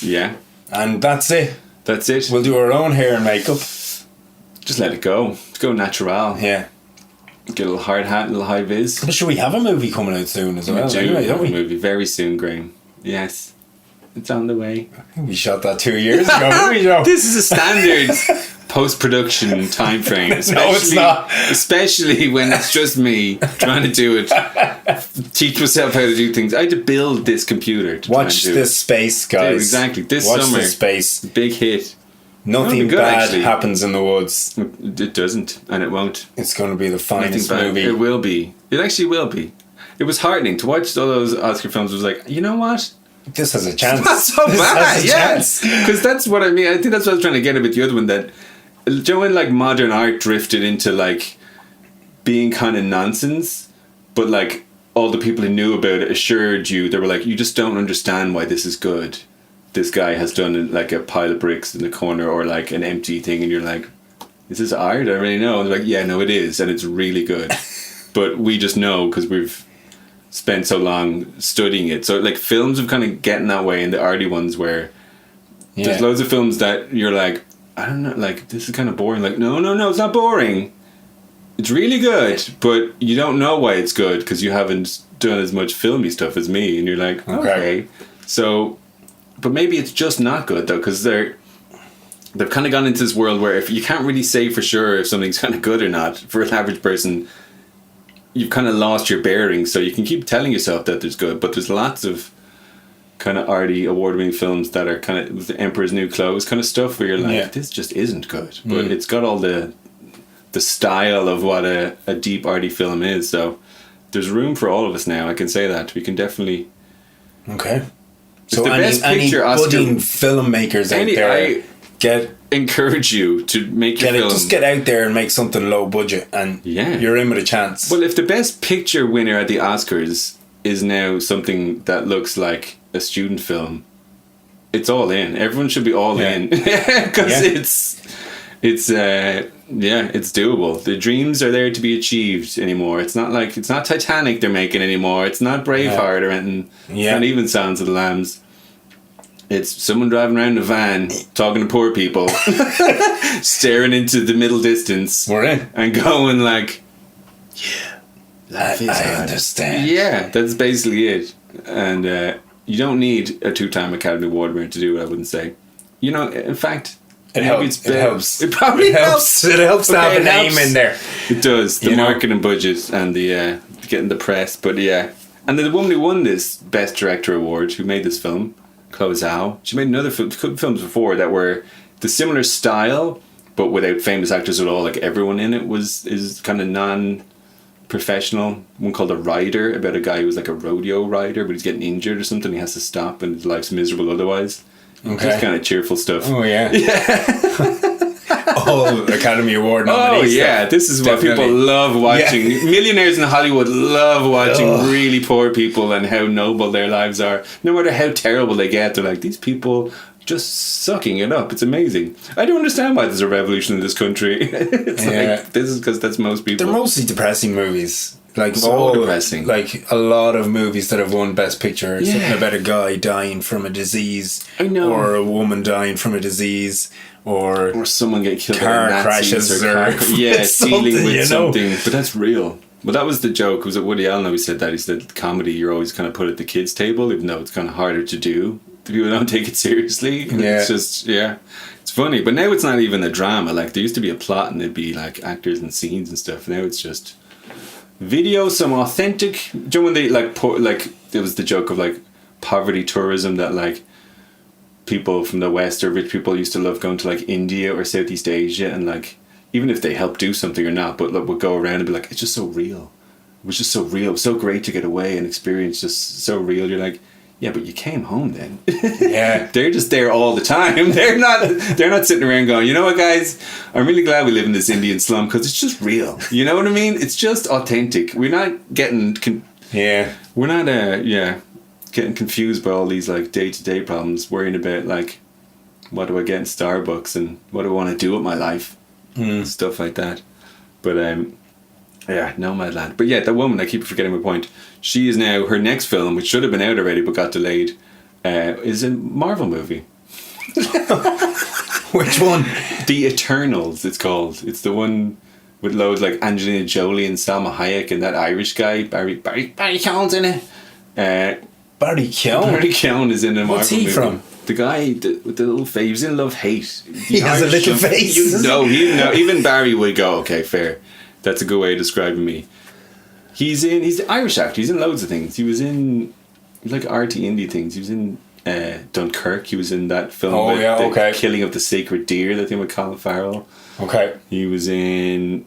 Yeah, and that's it. We'll do our own hair and makeup. Just let it go. Let's go natural. Yeah. Get a little hard hat, a little high vis. But sure, we have a movie coming out soon as well. Anyway, don't we? Movie very soon, Graeme. Yes. It's on the way. We shot that 2 years ago. This is a standard post-production time frame. No, it's not. Especially when it's just me trying to do it. Teach myself how to do things. I had to build this computer. Watch this space, guys. Dude, exactly. This Watch summer. This space. Big hit. Nothing bad happens in the woods. It doesn't, and it won't. It's going to be the finest movie. It will be. It actually will be. It was heartening to watch all those Oscar films. It was like, you know what? This has a chance. It's not so bad, yes. Because that's what I mean. I think that's what I was trying to get at with the other one. That, do you know when like modern art drifted into like being kind of nonsense, but like all the people who knew about it assured you, they were like, you just don't understand why this is good. This guy has done like a pile of bricks in the corner or like an empty thing, and you're like, is this art? I don't really know. And they're like, yeah, no, it is, and it's really good. But we just know because we've spent so long studying it. So like films have kind of getting that way, and the arty ones where there's loads of films that you're like, I don't know, like this is kind of boring. Like no, it's not boring. It's really good, but you don't know why it's good because you haven't done as much filmy stuff as me, and you're like, okay. So, but maybe it's just not good though, because they've kind of gone into this world where if you can't really say for sure if something's kind of good or not for an average person, you've kind of lost your bearings. So you can keep telling yourself that there's good, but there's lots of kind of arty award-winning films that are kind of with the Emperor's New Clothes kind of stuff where you're like, this just isn't good, but it's got all the style of what a deep arty film is. So there's room for all of us now. I can say that we can definitely. Okay. So the best picture budding filmmakers out there, encourage you to make your film. Just get out there and make something low budget, and you're in with a chance. Well, if the best picture winner at the Oscars is now something that looks like a student film, it's all in. Everyone should be all in because it's doable. The dreams are there to be achieved anymore. It's not Titanic they're making anymore. It's not Braveheart or anything. It's not even Silence of the Lambs. It's someone driving around in a van talking to poor people, staring into the middle distance. We're in. And going like, life is hard. Understand. Yeah, that's basically it. And you don't need a 2-time Academy Award winner to do it, I wouldn't say. You know, in fact, it helps. It probably helps. It helps to have a name in there. It does. The marketing budget and the getting the press. But yeah. And the woman who won this Best Director Award, who made this film, Chloe Zhao, she made another films before that were the similar style, but without famous actors at all. Like everyone in it is kind of non-professional. One called A Rider, about a guy who was like a rodeo rider, but he's getting injured or something. He has to stop, and his life's miserable otherwise. Okay. Just kind of cheerful stuff. Oh yeah. All Academy Award nominees. Oh yeah, this is what people love watching. Millionaires in Hollywood love watching really poor people and how noble their lives are. No matter how terrible they get, they're like, these people just sucking it up. It's amazing. I don't understand why there's a revolution in this country. It's like, this is because that's most people. They're mostly depressing movies. Like depressing. Like a lot of movies that have won Best Picture. Something about a guy dying from a disease. I know. Or a woman dying from a disease. Or someone get killed car by crashes dealing with something. But that's real. Well, that was the joke. Was it Woody Allen who said that? He said comedy you're always kind of put at the kids' table, even though it's kind of harder to do. People don't take it seriously. It's just it's funny. But now it's not even a drama. Like there used to be a plot and there'd be like actors and scenes and stuff. Now it's just video, some authentic. Do you know when they there was the joke of like poverty tourism that like people from the West or rich people used to love going to like India or Southeast Asia, and like even if they help do something or not, but like, would go around and be like, it's just so real. It was just so real. It was so great to get away and experience just so real. You're like, yeah, but you came home then. Yeah. They're just there all the time. They're not sitting around going, you know what, guys? I'm really glad we live in this Indian slum because it's just real. You know what I mean? It's just authentic. We're not getting getting confused by all these like day-to-day problems, worrying about like what do I get in Starbucks and what do I want to do with my life, stuff like that. But Nomadland. But yeah, that woman, I keep forgetting my point. She is now, her next film, which should have been out already but got delayed, is a Marvel movie. Which one? The Eternals, it's called. It's the one with loads like Angelina Jolie and Salma Hayek and that Irish guy Barry Cohn's in it. Barry Keoghan. Barry Keoghan is in a Marvel What's he movie. from? The guy with the little face. He was in Love Hate. He has a little face. Even Barry would go, okay, fair. That's a good way of describing me. He's the Irish actor. He's in loads of things. He was in like arty indie things. He was in Dunkirk. He was in that film about the killing of the sacred deer, that thing with Colin Farrell. Okay. He was in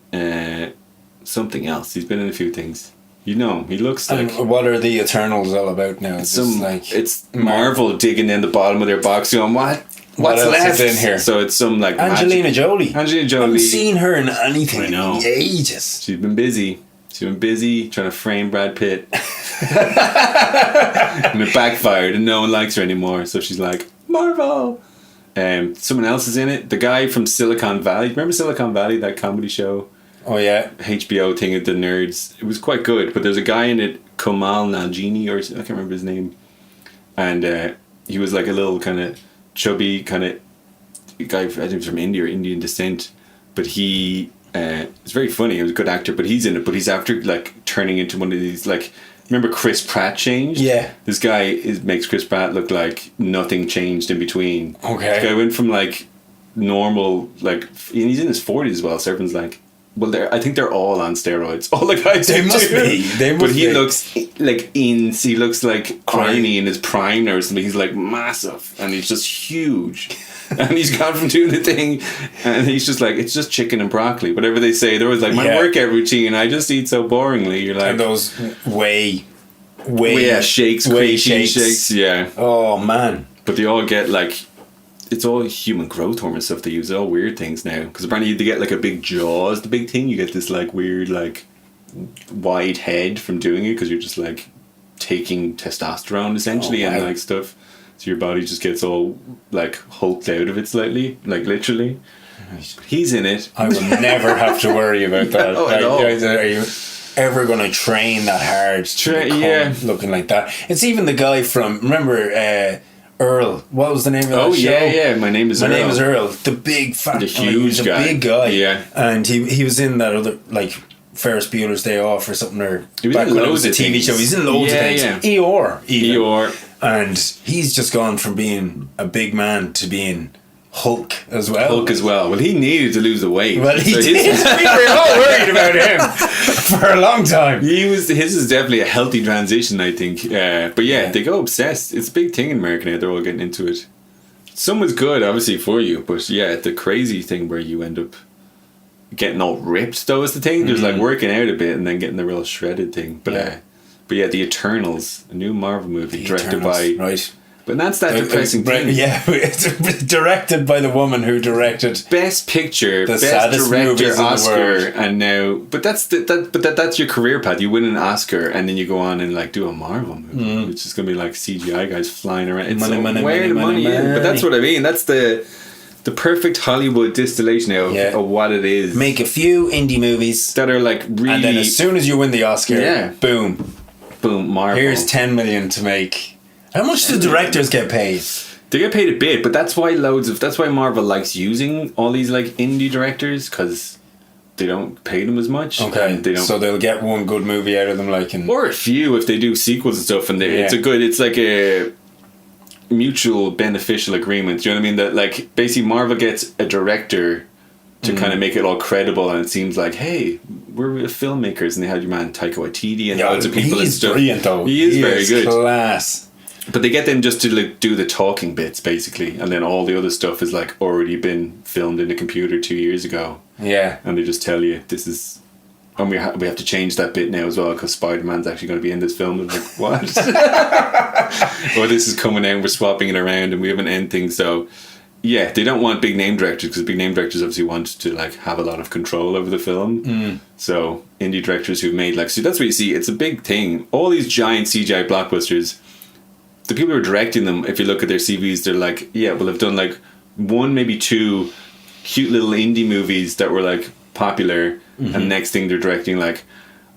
something else. He's been in a few things. You know, he looks like... And what are the Eternals all about now? It's Marvel digging in the bottom of their box going, what's else left is in here? So it's some like Angelina Jolie. I haven't seen her in anything I know. in ages. She's been busy trying to frame Brad Pitt. And it backfired and no one likes her anymore. So she's like, Marvel! Someone else is in it. The guy from Silicon Valley. Remember Silicon Valley, that comedy show? Oh, yeah. HBO thing with the nerds. It was quite good, but there's a guy in it, Kumail Nanjiani, or I can't remember his name. And he was like a little kind of chubby kind of guy, I think from India or Indian descent. But he was very funny. He was a good actor, but he's in it. But he's after like turning into one of these, like, remember Chris Pratt changed? Yeah. This guy makes Chris Pratt look like nothing changed in between. Okay. This guy went from like normal, like, and he's in his 40s as well. So everyone's like, well, I think they're all on steroids. All the guys They must be. But he looks like he looks like Arnie in his prime or something. He's like massive and he's just huge. And he's gone from doing the thing and he's just like, it's just chicken and broccoli. Whatever they say. There was like, my workout routine, I just eat so boringly. You're like... And those shakes, shakes. Yeah. Oh, man. But they all get like... It's all human growth hormone stuff they use. It's all weird things now. Because apparently they get like a big jaw is the big thing. You get this like weird like wide head from doing it because you're just like taking testosterone essentially and like stuff. So your body just gets all like hulked out of it slightly, like literally. He's in it. I will never have to worry about that. No, at all. Are you ever going to train that hard to become looking like that? It's even the guy from, remember... Earl, what was the name of that show? Yeah. My name is Earl. The big fat, the huge guy. big guy. Yeah, and he was in that other like Ferris Bueller's Day Off or something, or he was in loads of TV things. show. He's in loads of things. Yeah. Eeyore, and he's just gone from being a big man to being Hulk as well. Well, he needed to lose the weight. Well, he did. We were all worried about him for a long time. His is definitely a healthy transition, I think. But yeah, they go obsessed. It's a big thing in America now. They're all getting into it. Some was good, obviously, for you. But yeah, the crazy thing where you end up getting all ripped, though, is the thing. There's like working out a bit and then getting the real shredded thing. But yeah, The Eternals, a new Marvel movie directed by... Right. But that's that depressing thing. Yeah, it's directed by the woman who directed Best Picture, the Best saddest Director, movies Oscar, in the world. and now. But that's your career path. You win an Oscar, and then you go on and like do a Marvel movie, which is going to be like CGI guys flying around. It's Money. But that's what I mean. That's the perfect Hollywood distillation of what it is. Make a few indie movies that are like really. And then as soon as you win the Oscar, boom, Marvel. Here's 10 million to make. How much do directors get paid? They get paid a bit, but that's why Marvel likes using all these like indie directors, because they don't pay them as much. Okay, so they'll get one good movie out of them, or a few if they do sequels and stuff, and it's like a mutual beneficial agreement. Do you know what I mean? That like basically Marvel gets a director to kind of make it all credible, and it seems like, hey, we're filmmakers, and they had your man Taika Waititi and loads of people. He's brilliant, though. He is very good, class. But they get them just to like do the talking bits basically, and then all the other stuff is like already been filmed in the computer 2 years ago. Yeah, and they just tell you this is, and we have to change that bit now as well because Spider-Man's actually going to be in this film. And like, what? Or this is coming out and we're swapping it around and we have an end thing. So yeah, they don't want big name directors because big name directors obviously want to like have a lot of control over the film. So indie directors who've made so that's what you see. It's a big thing. All these giant CGI blockbusters. The people who are directing them, if you look at their CVs, they're like, yeah, well, I've done like one, maybe two cute little indie movies that were like popular, and next thing they're directing like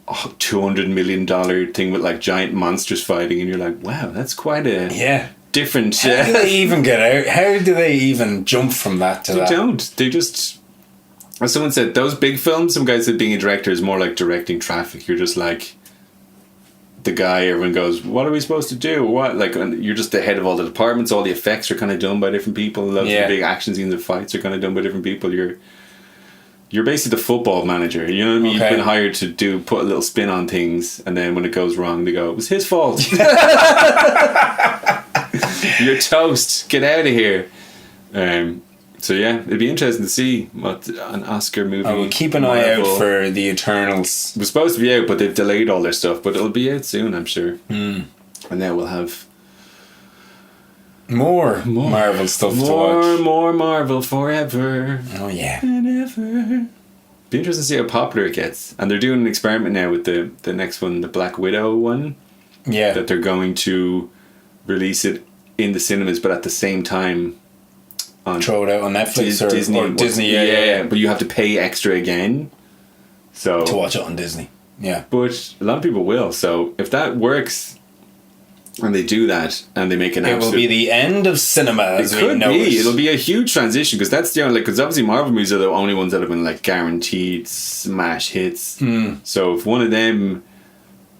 a $200 million thing with like giant monsters fighting, and you're like, wow, that's quite a different. How do they even get out? How do they even jump from that to that? They don't. They just, as someone said, those big films. Some guy said being a director is more like directing traffic. You're just like the guy, everyone goes, what are we supposed to do? What? Like, you're just the head of all the departments, all the effects are kind of done by different people, lots of the big action scenes and fights are kind of done by different people. You're basically the football manager, you know what I mean? You've been hired to put a little spin on things, and then when it goes wrong, they go, it was his fault. You're toast, get out of here. So yeah, it'd be interesting to see what an Oscar movie. I will keep an eye out for the Eternals. It was supposed to be out, but they've delayed all their stuff. But it'll be out soon, I'm sure. And then we'll have more Marvel stuff to watch. More Marvel forever. Oh yeah, and ever. Be interesting to see how popular it gets. And they're doing an experiment now with the next one, the Black Widow one. Yeah, that they're going to release it in the cinemas, but at the same time. Throw it out on Netflix or Disney. Yeah, but you have to pay extra again. So to watch it on Disney. Yeah. But a lot of people will. So if that works and they do that and they make an it will be the end of cinema as we know it. It'll be a huge transition because that's the only, because obviously Marvel movies are the only ones that have been like guaranteed smash hits. So if one of them,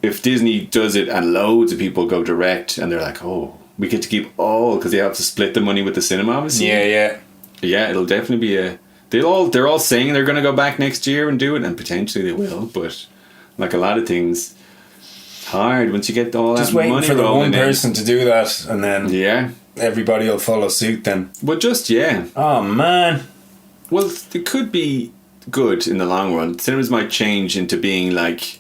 if Disney does it and loads of people go direct and they're like, oh, we get to keep all, because they have to split the money with the cinema, obviously. Yeah, it'll definitely be they're all saying they're going to go back next year and do it, and potentially they will, but like a lot of things, it's hard once you get all just that money. Just waiting for the one person to do that, and then everybody will follow suit then. Well, oh man. Well, it could be good in the long run. Cinemas might change into being like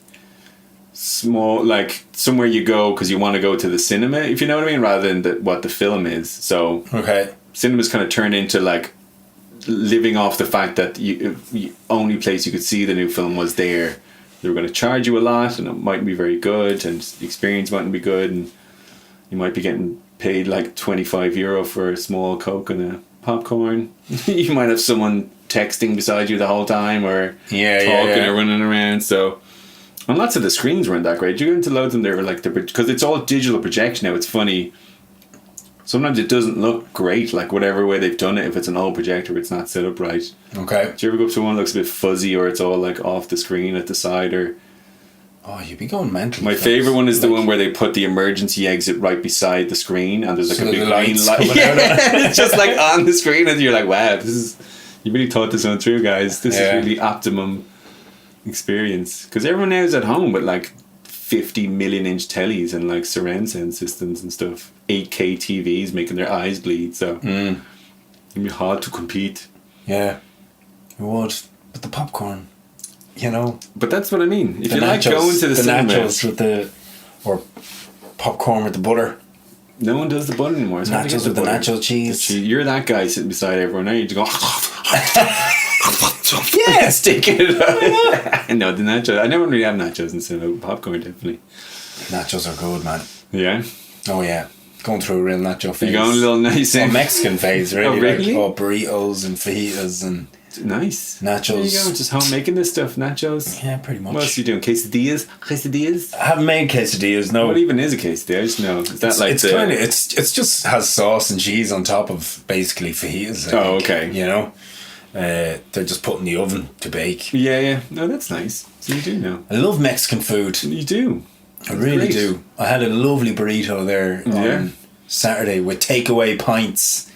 small, like somewhere you go because you want to go to the cinema, if you know what I mean, rather than what the film is. So cinemas kind of turn into like living off the fact that the only place you could see the new film was there. They were going to charge you a lot and it mightn't be very good and the experience mightn't be good and you might be getting paid like €25 for a small Coke and a popcorn. You might have someone texting beside you the whole time or talking or running around. So, and lots of the screens weren't that great. You go into loads of them, they were like, because it's all digital projection now. It's funny. Sometimes it doesn't look great, like whatever way they've done it. If it's an old projector, it's not set up right. Okay. Do you ever go up to one that looks a bit fuzzy, or it's all like off the screen at the side, or? Oh, you'd be going mental. My favourite one is the one where they put the emergency exit right beside the screen, and there's like a big green light. It's just like on the screen, and you're like, wow, this is, you really thought this one through, guys. This is really optimum experience, because everyone now is at home with like 50 million inch tellies and like surround sound systems and stuff, 8K TVs making their eyes bleed, so it'd be hard to compete. It would, but the popcorn, you know. But that's what I mean. If you like going to the cinema, nachos with or popcorn with the butter. No one does the butter anymore. It's nachos with the nacho cheese. You're that guy sitting beside everyone now. You just go. Stick it up. No, the nachos. I never really have nachos instead of popcorn, definitely. Nachos are good, man. Yeah. Oh yeah. Going through a real nacho phase. You're going a little nice. Mexican phase, really. Oh, really? Like, burritos and fajitas and nice nachos. There you go. Just home making this stuff. Nachos. Yeah, pretty much. What else are you doing? Quesadillas? I haven't made quesadillas. No. What even is a quesadilla? I just know. Is that like it's kind of it's just has sauce and cheese on top of basically fajitas. Oh, okay. You know. They're just put in the oven to bake. Yeah. No, that's nice. So you do know. I love Mexican food. You do. I really do. I had a lovely burrito there on Saturday with takeaway pints.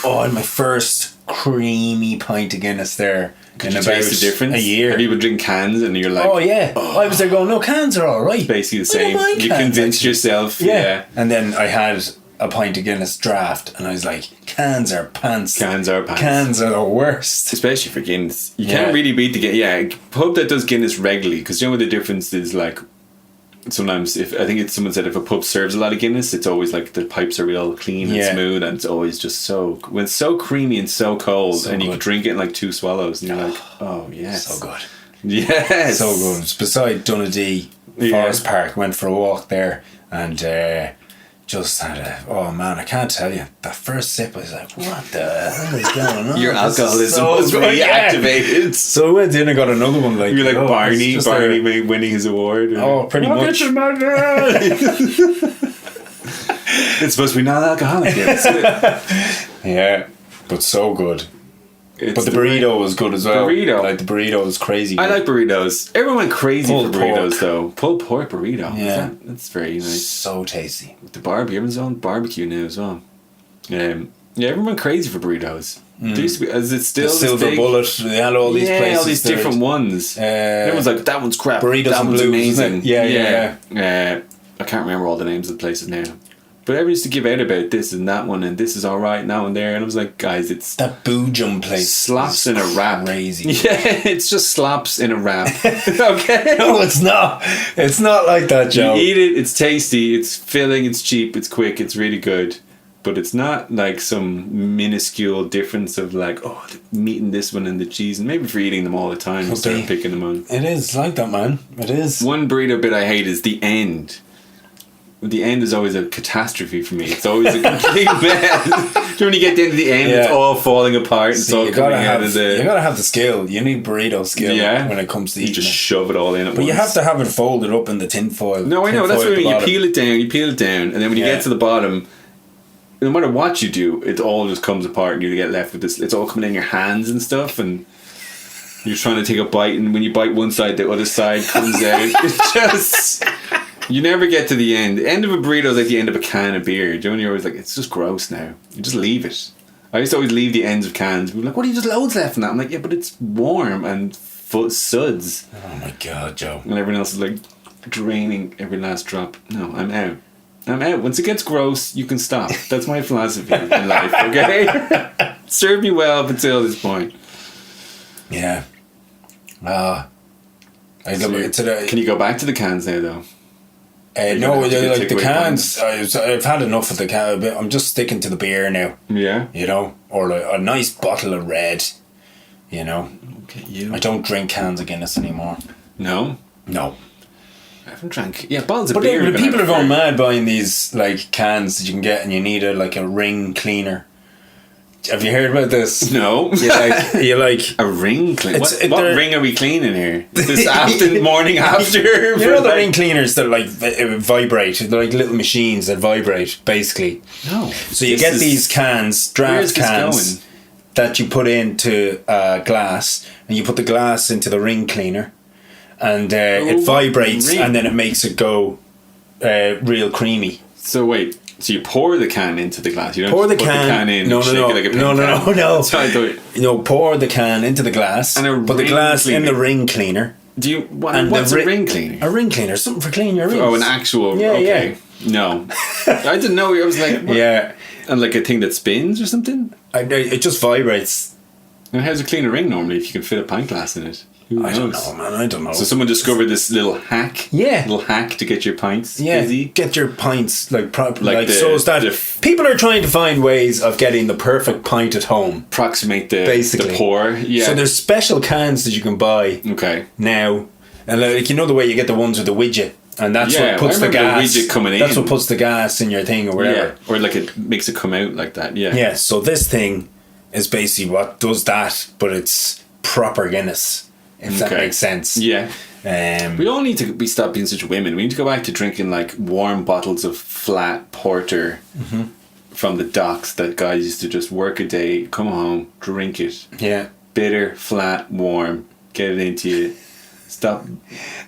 Oh, and my first creamy pint of Guinness there. Could you taste the difference? A year. Have you been drinking cans and you're like, oh yeah. I was there going, no, cans are alright. It's basically the same. You convinced yourself. Yeah. And then I had a pint of Guinness draft and I was like, cans are pants. Cans are pants. Cans are the worst. Especially for Guinness. You can't really beat the Guinness. Yeah, pub that does Guinness regularly, because you know what the difference is, like, sometimes someone said if a pub serves a lot of Guinness, it's always like the pipes are real clean and smooth, and it's always just when it's so creamy and so cold, and you can drink it in like 2 swallows and you're like, oh yes, so good. Yes, so good. It's beside Donaghadee Forest Park. Went for a walk there and just had oh man, I can't tell you, that first sip I was like, what the hell is going on? Your alcoholism was reactivated. So I went in and got another one. Like, you're like Barney winning his award. Pretty much. It's supposed to be non-alcoholic. Yeah, but so good. But the burrito was good as well. Like the burrito was crazy. I like burritos. Everyone went crazy Pulled for burritos pork. though. Pulled pork burrito. Yeah. That's very nice. So tasty. The barbecue, everyone's on barbecue now as well. Yeah, everyone went crazy for burritos. There used to be, is it still The silver big? bullet. They had all these places. all these different ones. Everyone's like, that one's crap. Burritos that and one's Blues, amazing. isn't it? Yeah. I can't remember all the names of the places now. But everyone used to give out about this and that one, and this is all right now and there. And I was like, guys, it's that Boojum place. Slaps in a wrap. Crazy. Yeah, it's just slaps in a wrap. Okay. No, it's not. It's not like that, Joe. You eat it, it's tasty, it's filling, it's cheap, it's quick, it's really good. But it's not like some minuscule difference of like, oh, the meat and this one and the cheese. And maybe for eating them all the time, you start picking them on. It is like that, man. It is. One burrito bit I hate is the end. The end is always a catastrophe for me. It's always a complete mess. When you get down to the end, it's all falling apart. It's all coming out of the... You gotta have the skill. You need burrito skill when it comes to eating. You just shove it all in at once. But you have to have it folded up in the tin foil. No, I know. That's what you peel it down, and then when you get to the bottom, no matter what you do, it all just comes apart, and you get left with this. It's all coming in your hands and stuff, and you're trying to take a bite, and when you bite one side, the other side comes out. It's just... You never get to the end. The end of a burrito is like the end of a can of beer. Do you know when you're always like, it's just gross now. You just leave it. I used to always leave the ends of cans. People were like, what, are you just loads left in that? I'm like, yeah, but it's warm and suds. Oh my God, Joe. And everyone else is like draining every last drop. No, I'm out. I'm out. Once it gets gross, you can stop. That's my philosophy in life, okay? Serve me well up until this point. Yeah. Can you go back to the cans now, though? No, like the cans, I've had enough of the can. I'm just sticking to the beer now. Yeah. You know, or like a nice bottle of red. You know. Okay, I don't drink cans of Guinness anymore. No? No. I haven't drank. Yeah, bottles of beer. But people are going mad buying these like cans that you can get, and you need a ring cleaner. Have you heard about this? No. You like a ring cleaner? What ring are we cleaning here? This morning after? You know the ring cleaners that like vibrate? They're like little machines that vibrate, basically. No. So you get these cans, draft cans, that you put into glass, and you put the glass into the ring cleaner, and it vibrates, and then it makes it go real creamy. So wait. So you pour the can into the glass. You don't pour the put can, the can in. No. No. No, pour the can into the glass. And put the glass in the ring cleaner. What's a ring cleaner? A ring cleaner, something for cleaning your rings. Oh, an actual. Yeah, okay. Yeah. No, I didn't know. I was like, what? Yeah, and like a thing that spins or something. It just vibrates. And how does it clean a ring normally if you can fit a pint glass in it? I don't know, man. I don't know. So someone discovered this little hack. Yeah. Little hack to get your pints. Yeah. Busy. Get your pints like properly. Like so is that people are trying to find ways of getting the perfect pint at home. Approximate the pour. Yeah. So there's special cans that you can buy. Okay. Now, and like you know the way you get the ones with the widget. And that's what puts the gas. The widget coming in. That's what puts the gas in your thing or whatever. Yeah. Or like it makes it come out like that. Yeah. Yeah. So this thing is basically what does that, but it's proper Guinness. If that makes sense. Yeah. We all need to stop being such women. We need to go back to drinking like warm bottles of flat porter from the docks that guys used to just work a day, come home, drink it. Yeah. Bitter, flat, warm. Get it into you. Stop.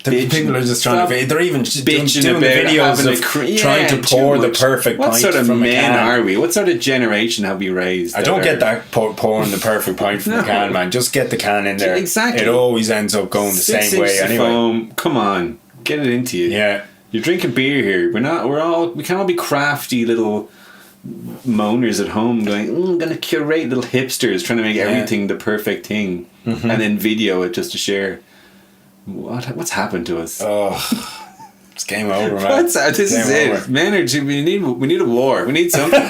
People are just trying to. They're even bitching doing the videos of trying to pour the perfect pint. What sort of from men are we? What sort of generation have we raised? I don't get that pouring the perfect pint from the can, man. Just get the can in there. Exactly. It always ends up going the same way anyway. Foam. Come on, get it into you. Yeah. You're drinking beer here. We can't all be crafty little moaners at home going, I'm going to curate little hipsters trying to make everything the perfect thing and then video it just to share. What's happened to us? Oh, it's game over, man. This is it. Men are. We need a war. We need something.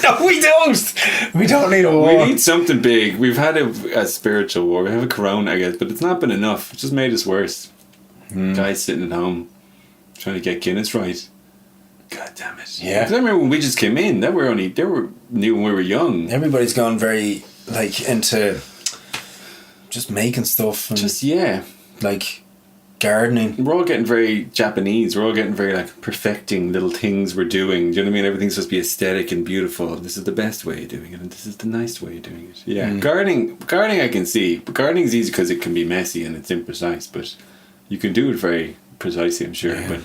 No, we don't. We don't need a war. We need something big. We've had a spiritual war. We have a corona, I guess, but it's not been enough. It's just made us worse. Guys sitting at home trying to get Guinness right. God damn it. Yeah. 'Cause I remember when we just came in. They were new when we were young. Everybody's gone very into just making stuff. And just like gardening. We're all getting very Japanese. We're all getting very like perfecting little things we're doing. Do you know what I mean? Everything's supposed to be aesthetic and beautiful. This is the best way of doing it, and this is the nice way of doing it. Yeah, gardening I can see, but gardening is easy because it can be messy and it's imprecise. But you can do it very precisely, I'm sure. But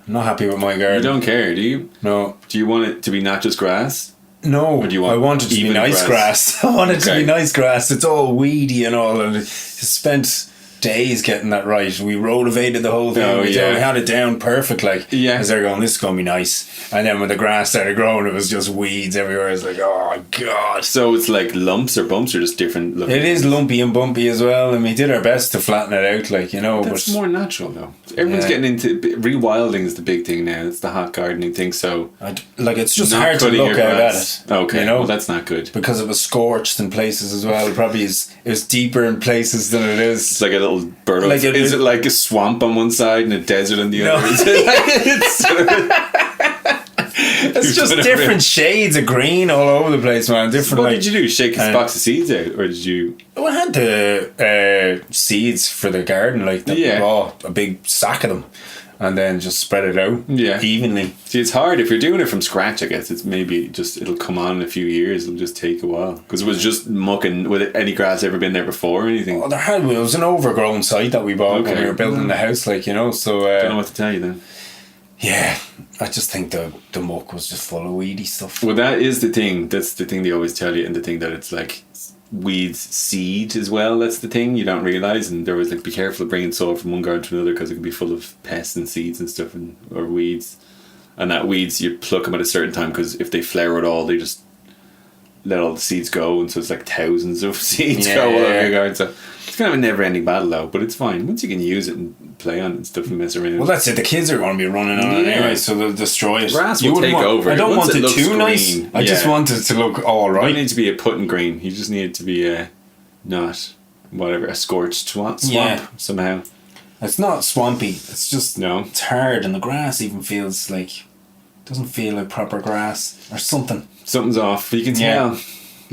I'm not happy with my garden. You don't care, do you? No. Do you want it to be not just grass? No, or do you want I want it to be nice grass. I want it to be nice grass. It's all weedy and all, and I spent days getting that right. We rotavated the whole thing. We had it down perfect, like as they're going, this is going to be nice. And then when the grass started growing, it was just weeds everywhere. It's like, oh god. So it's like lumps or bumps or just different looking? It is lumpy and bumpy as well, and we did our best to flatten it out, like, you know. That's more natural though. Everyone's getting into rewilding is the big thing now. It's the hot gardening thing. So it's just hard to look out at it. Okay, you know? Well, that's not good because it was scorched in places as well. It probably is deeper in places than it is. It's like a little burrow. Like is it like a swamp on one side and a desert on the other? It's just different shades of green all over the place, man. Different. So what did you do? Shake a box of seeds out, or did you? We had the seeds for the garden, like we bought a big sack of them, and then just spread it out evenly. See, it's hard if you're doing it from scratch. I guess it's maybe just it'll come on in a few years. It'll just take a while because it was just mucking. With any grass ever been there before or anything? Oh, it was an overgrown site that we bought when we were building the house, like, you know. So don't know what to tell you then. Yeah, I just think the muck was just full of weedy stuff. Well, that is the thing. That's the thing they always tell you, and the thing that it's like weeds seed as well. That's the thing you don't realise, and they're always like, be careful of bringing soil from one garden to another because it can be full of pests and seeds and stuff, or weeds. And that weeds, you pluck them at a certain time because if they flower at all, they just let all the seeds go, and so it's like thousands of seeds go all over your garden. So it's kind of a never-ending battle though, but it's fine once you can use it and play on it and stuff and mess around. Well, that's it. The kids are going to be running on it anyway, so they'll destroy it. Grass will take over. I don't want it too green, nice. I just want it to look all right. You don't need to be a putting green. You just need it to be not whatever a scorched swamp somehow. It's not swampy. It's just it's hard, and the grass even feels like doesn't feel like proper grass or something. Something's off. You can tell.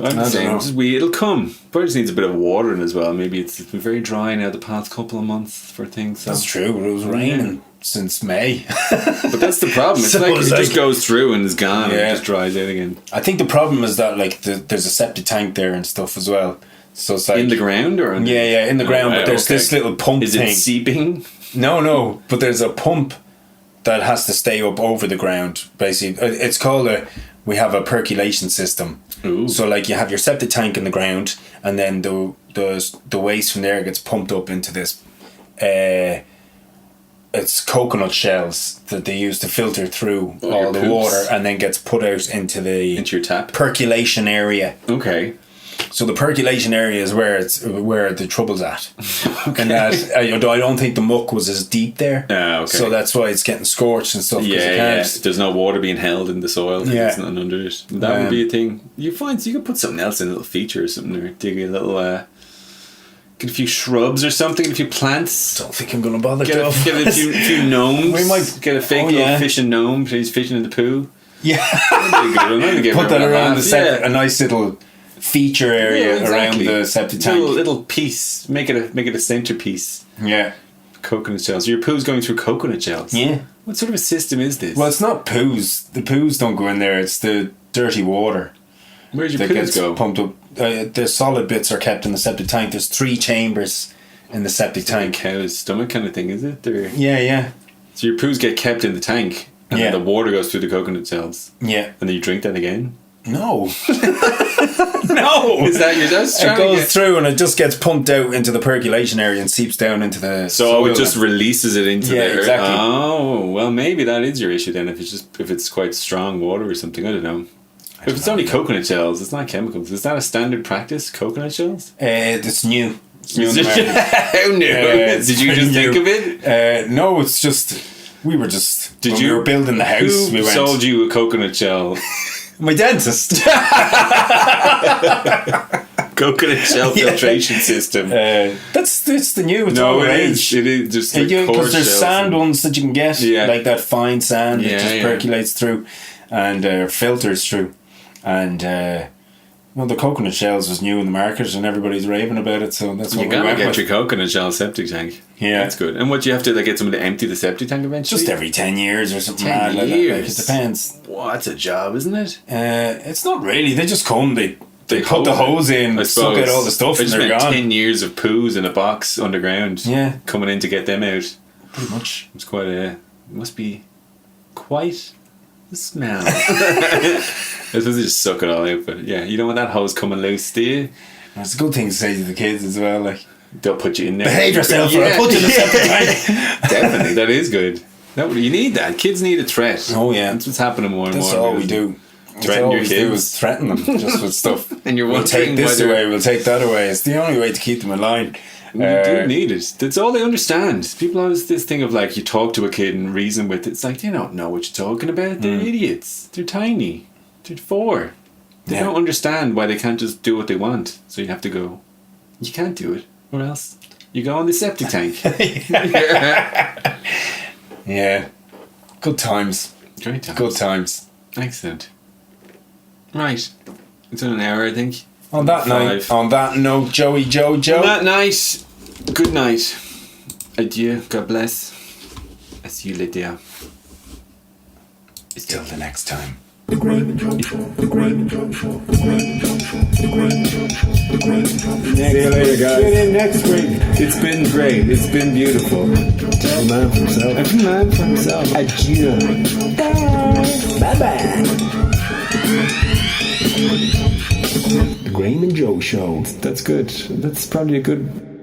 I'm the same. It'll come. Probably just needs a bit of watering as well. Maybe it's been very dry now the past couple of months for things. So. That's true. It was raining since May. But that's the problem. It's it just goes through and is gone and it just dries out again. I think the problem is that there's a septic tank there and stuff as well. So it's like in the ground or in the ground. But there's this little pump thing. Is it seeping? No. But there's a pump that has to stay up over the ground. Basically, it's called we have a percolation system. Ooh. So like you have your septic tank in the ground, and then the waste from there gets pumped up into this. It's coconut shells that they use to filter through all the water, and then gets put out into your tap percolation area. Okay. So the percolation area is where the trouble's at. Okay. And that I don't think the muck was as deep there. Okay. So that's why it's getting scorched and stuff. There's no water being held in the soil. There's nothing under it. That would be a thing. You find so you could put something else in, a little feature or something, or dig a little get a few shrubs or something, a few plants. Don't think I'm going to bother. Get a few gnomes. We might get a fake little fishing gnome. He's fishing in the pool. Yeah. That'd be a good one. Put that around the septic. A nice little feature area around the septic tank. Little piece. Make it a centerpiece. Yeah. Coconut shells. Your poo's going through coconut shells. Yeah. What sort of a system is this? Well, it's not poos. The poos don't go in there. It's the dirty water. Where's your poos go? Pumped up. The solid bits are kept in the septic tank. There's 3 chambers in the septic tank. Like cow's stomach kind of thing, is it? Or... Yeah. So your poos get kept in the tank, and then the water goes through the coconut shells. Yeah. And then you drink that again? No. No. Is that your dose? It goes through and it just gets pumped out into the percolation area and seeps down into the soil. It just releases it into the earth. Exactly. Oh, well, maybe that is your issue then. If it's quite strong water or something, I don't know. If it's only coconut shells, it's not chemicals. Is that a standard practice? Coconut shells? It's new. It's new. How new? Did you just think of it? No, it's just we were building the house. Who sold you a coconut shell? My dentist. Coconut shell filtration system. It's the new. It's all rage. It is just because there's sand ones that you can get, like that fine sand that just percolates through and filters through, and Well, the coconut shells was new in the market and everybody's raving about it, so that's what You we gotta went get with. your coconut shell septic tank. Yeah. That's good. And what you have to get somebody to empty the septic tank eventually? Just every 10 years or something 10 mad like that. years. Like, it depends. Well, that's a job, isn't it? It's not really. They just come, they put hold the it, hose in, I suck suppose. out all the stuff I and just they're meant gone. 10 years of poos in a box underground. Yeah. Coming in to get them out. Pretty much. It's quite a... It must be quite the smell. I suppose they just suck it all out, but yeah, you don't want that hose coming loose, do you? It's a good thing to say to the kids as well, like, They'll put you in there. behave yourself or I'll put you in the septic tank. Definitely, that is good. You need that. Kids need a threat. Oh, yeah. That's what's happening more and That's more. all we do. Threaten all your we kids. do is threaten them just with stuff. And you're we'll wondering take this whether- away, we'll take that away. It's the only way to keep them in line. You do need it. That's all they understand. People always this thing of like you talk to a kid and reason with it. It's like they don't know what you're talking about. They're idiots. They're tiny. They're 4. They Yeah. don't understand why they can't just do what they want. So you have to go. You can't do it, or else you go on the septic tank. Yeah. Good times. Great time. Good times. Excellent. Right. It's in an hour, I think. On that 5. note, Joey Jojo. On that night, good night. Adieu. God bless. I see you later. Till the next time. The Graeme and Joe Show. The Graeme and Joe Show. The Graeme and Joe Show. The Graeme and Joe Show. The Graeme and Joe Show. See you later, guys. Tune in next week. It's been great. It's been beautiful. Every man for himself. Every man for himself. Adieu. Bye-bye. The Graeme and Joe Show. That's good. That's probably a good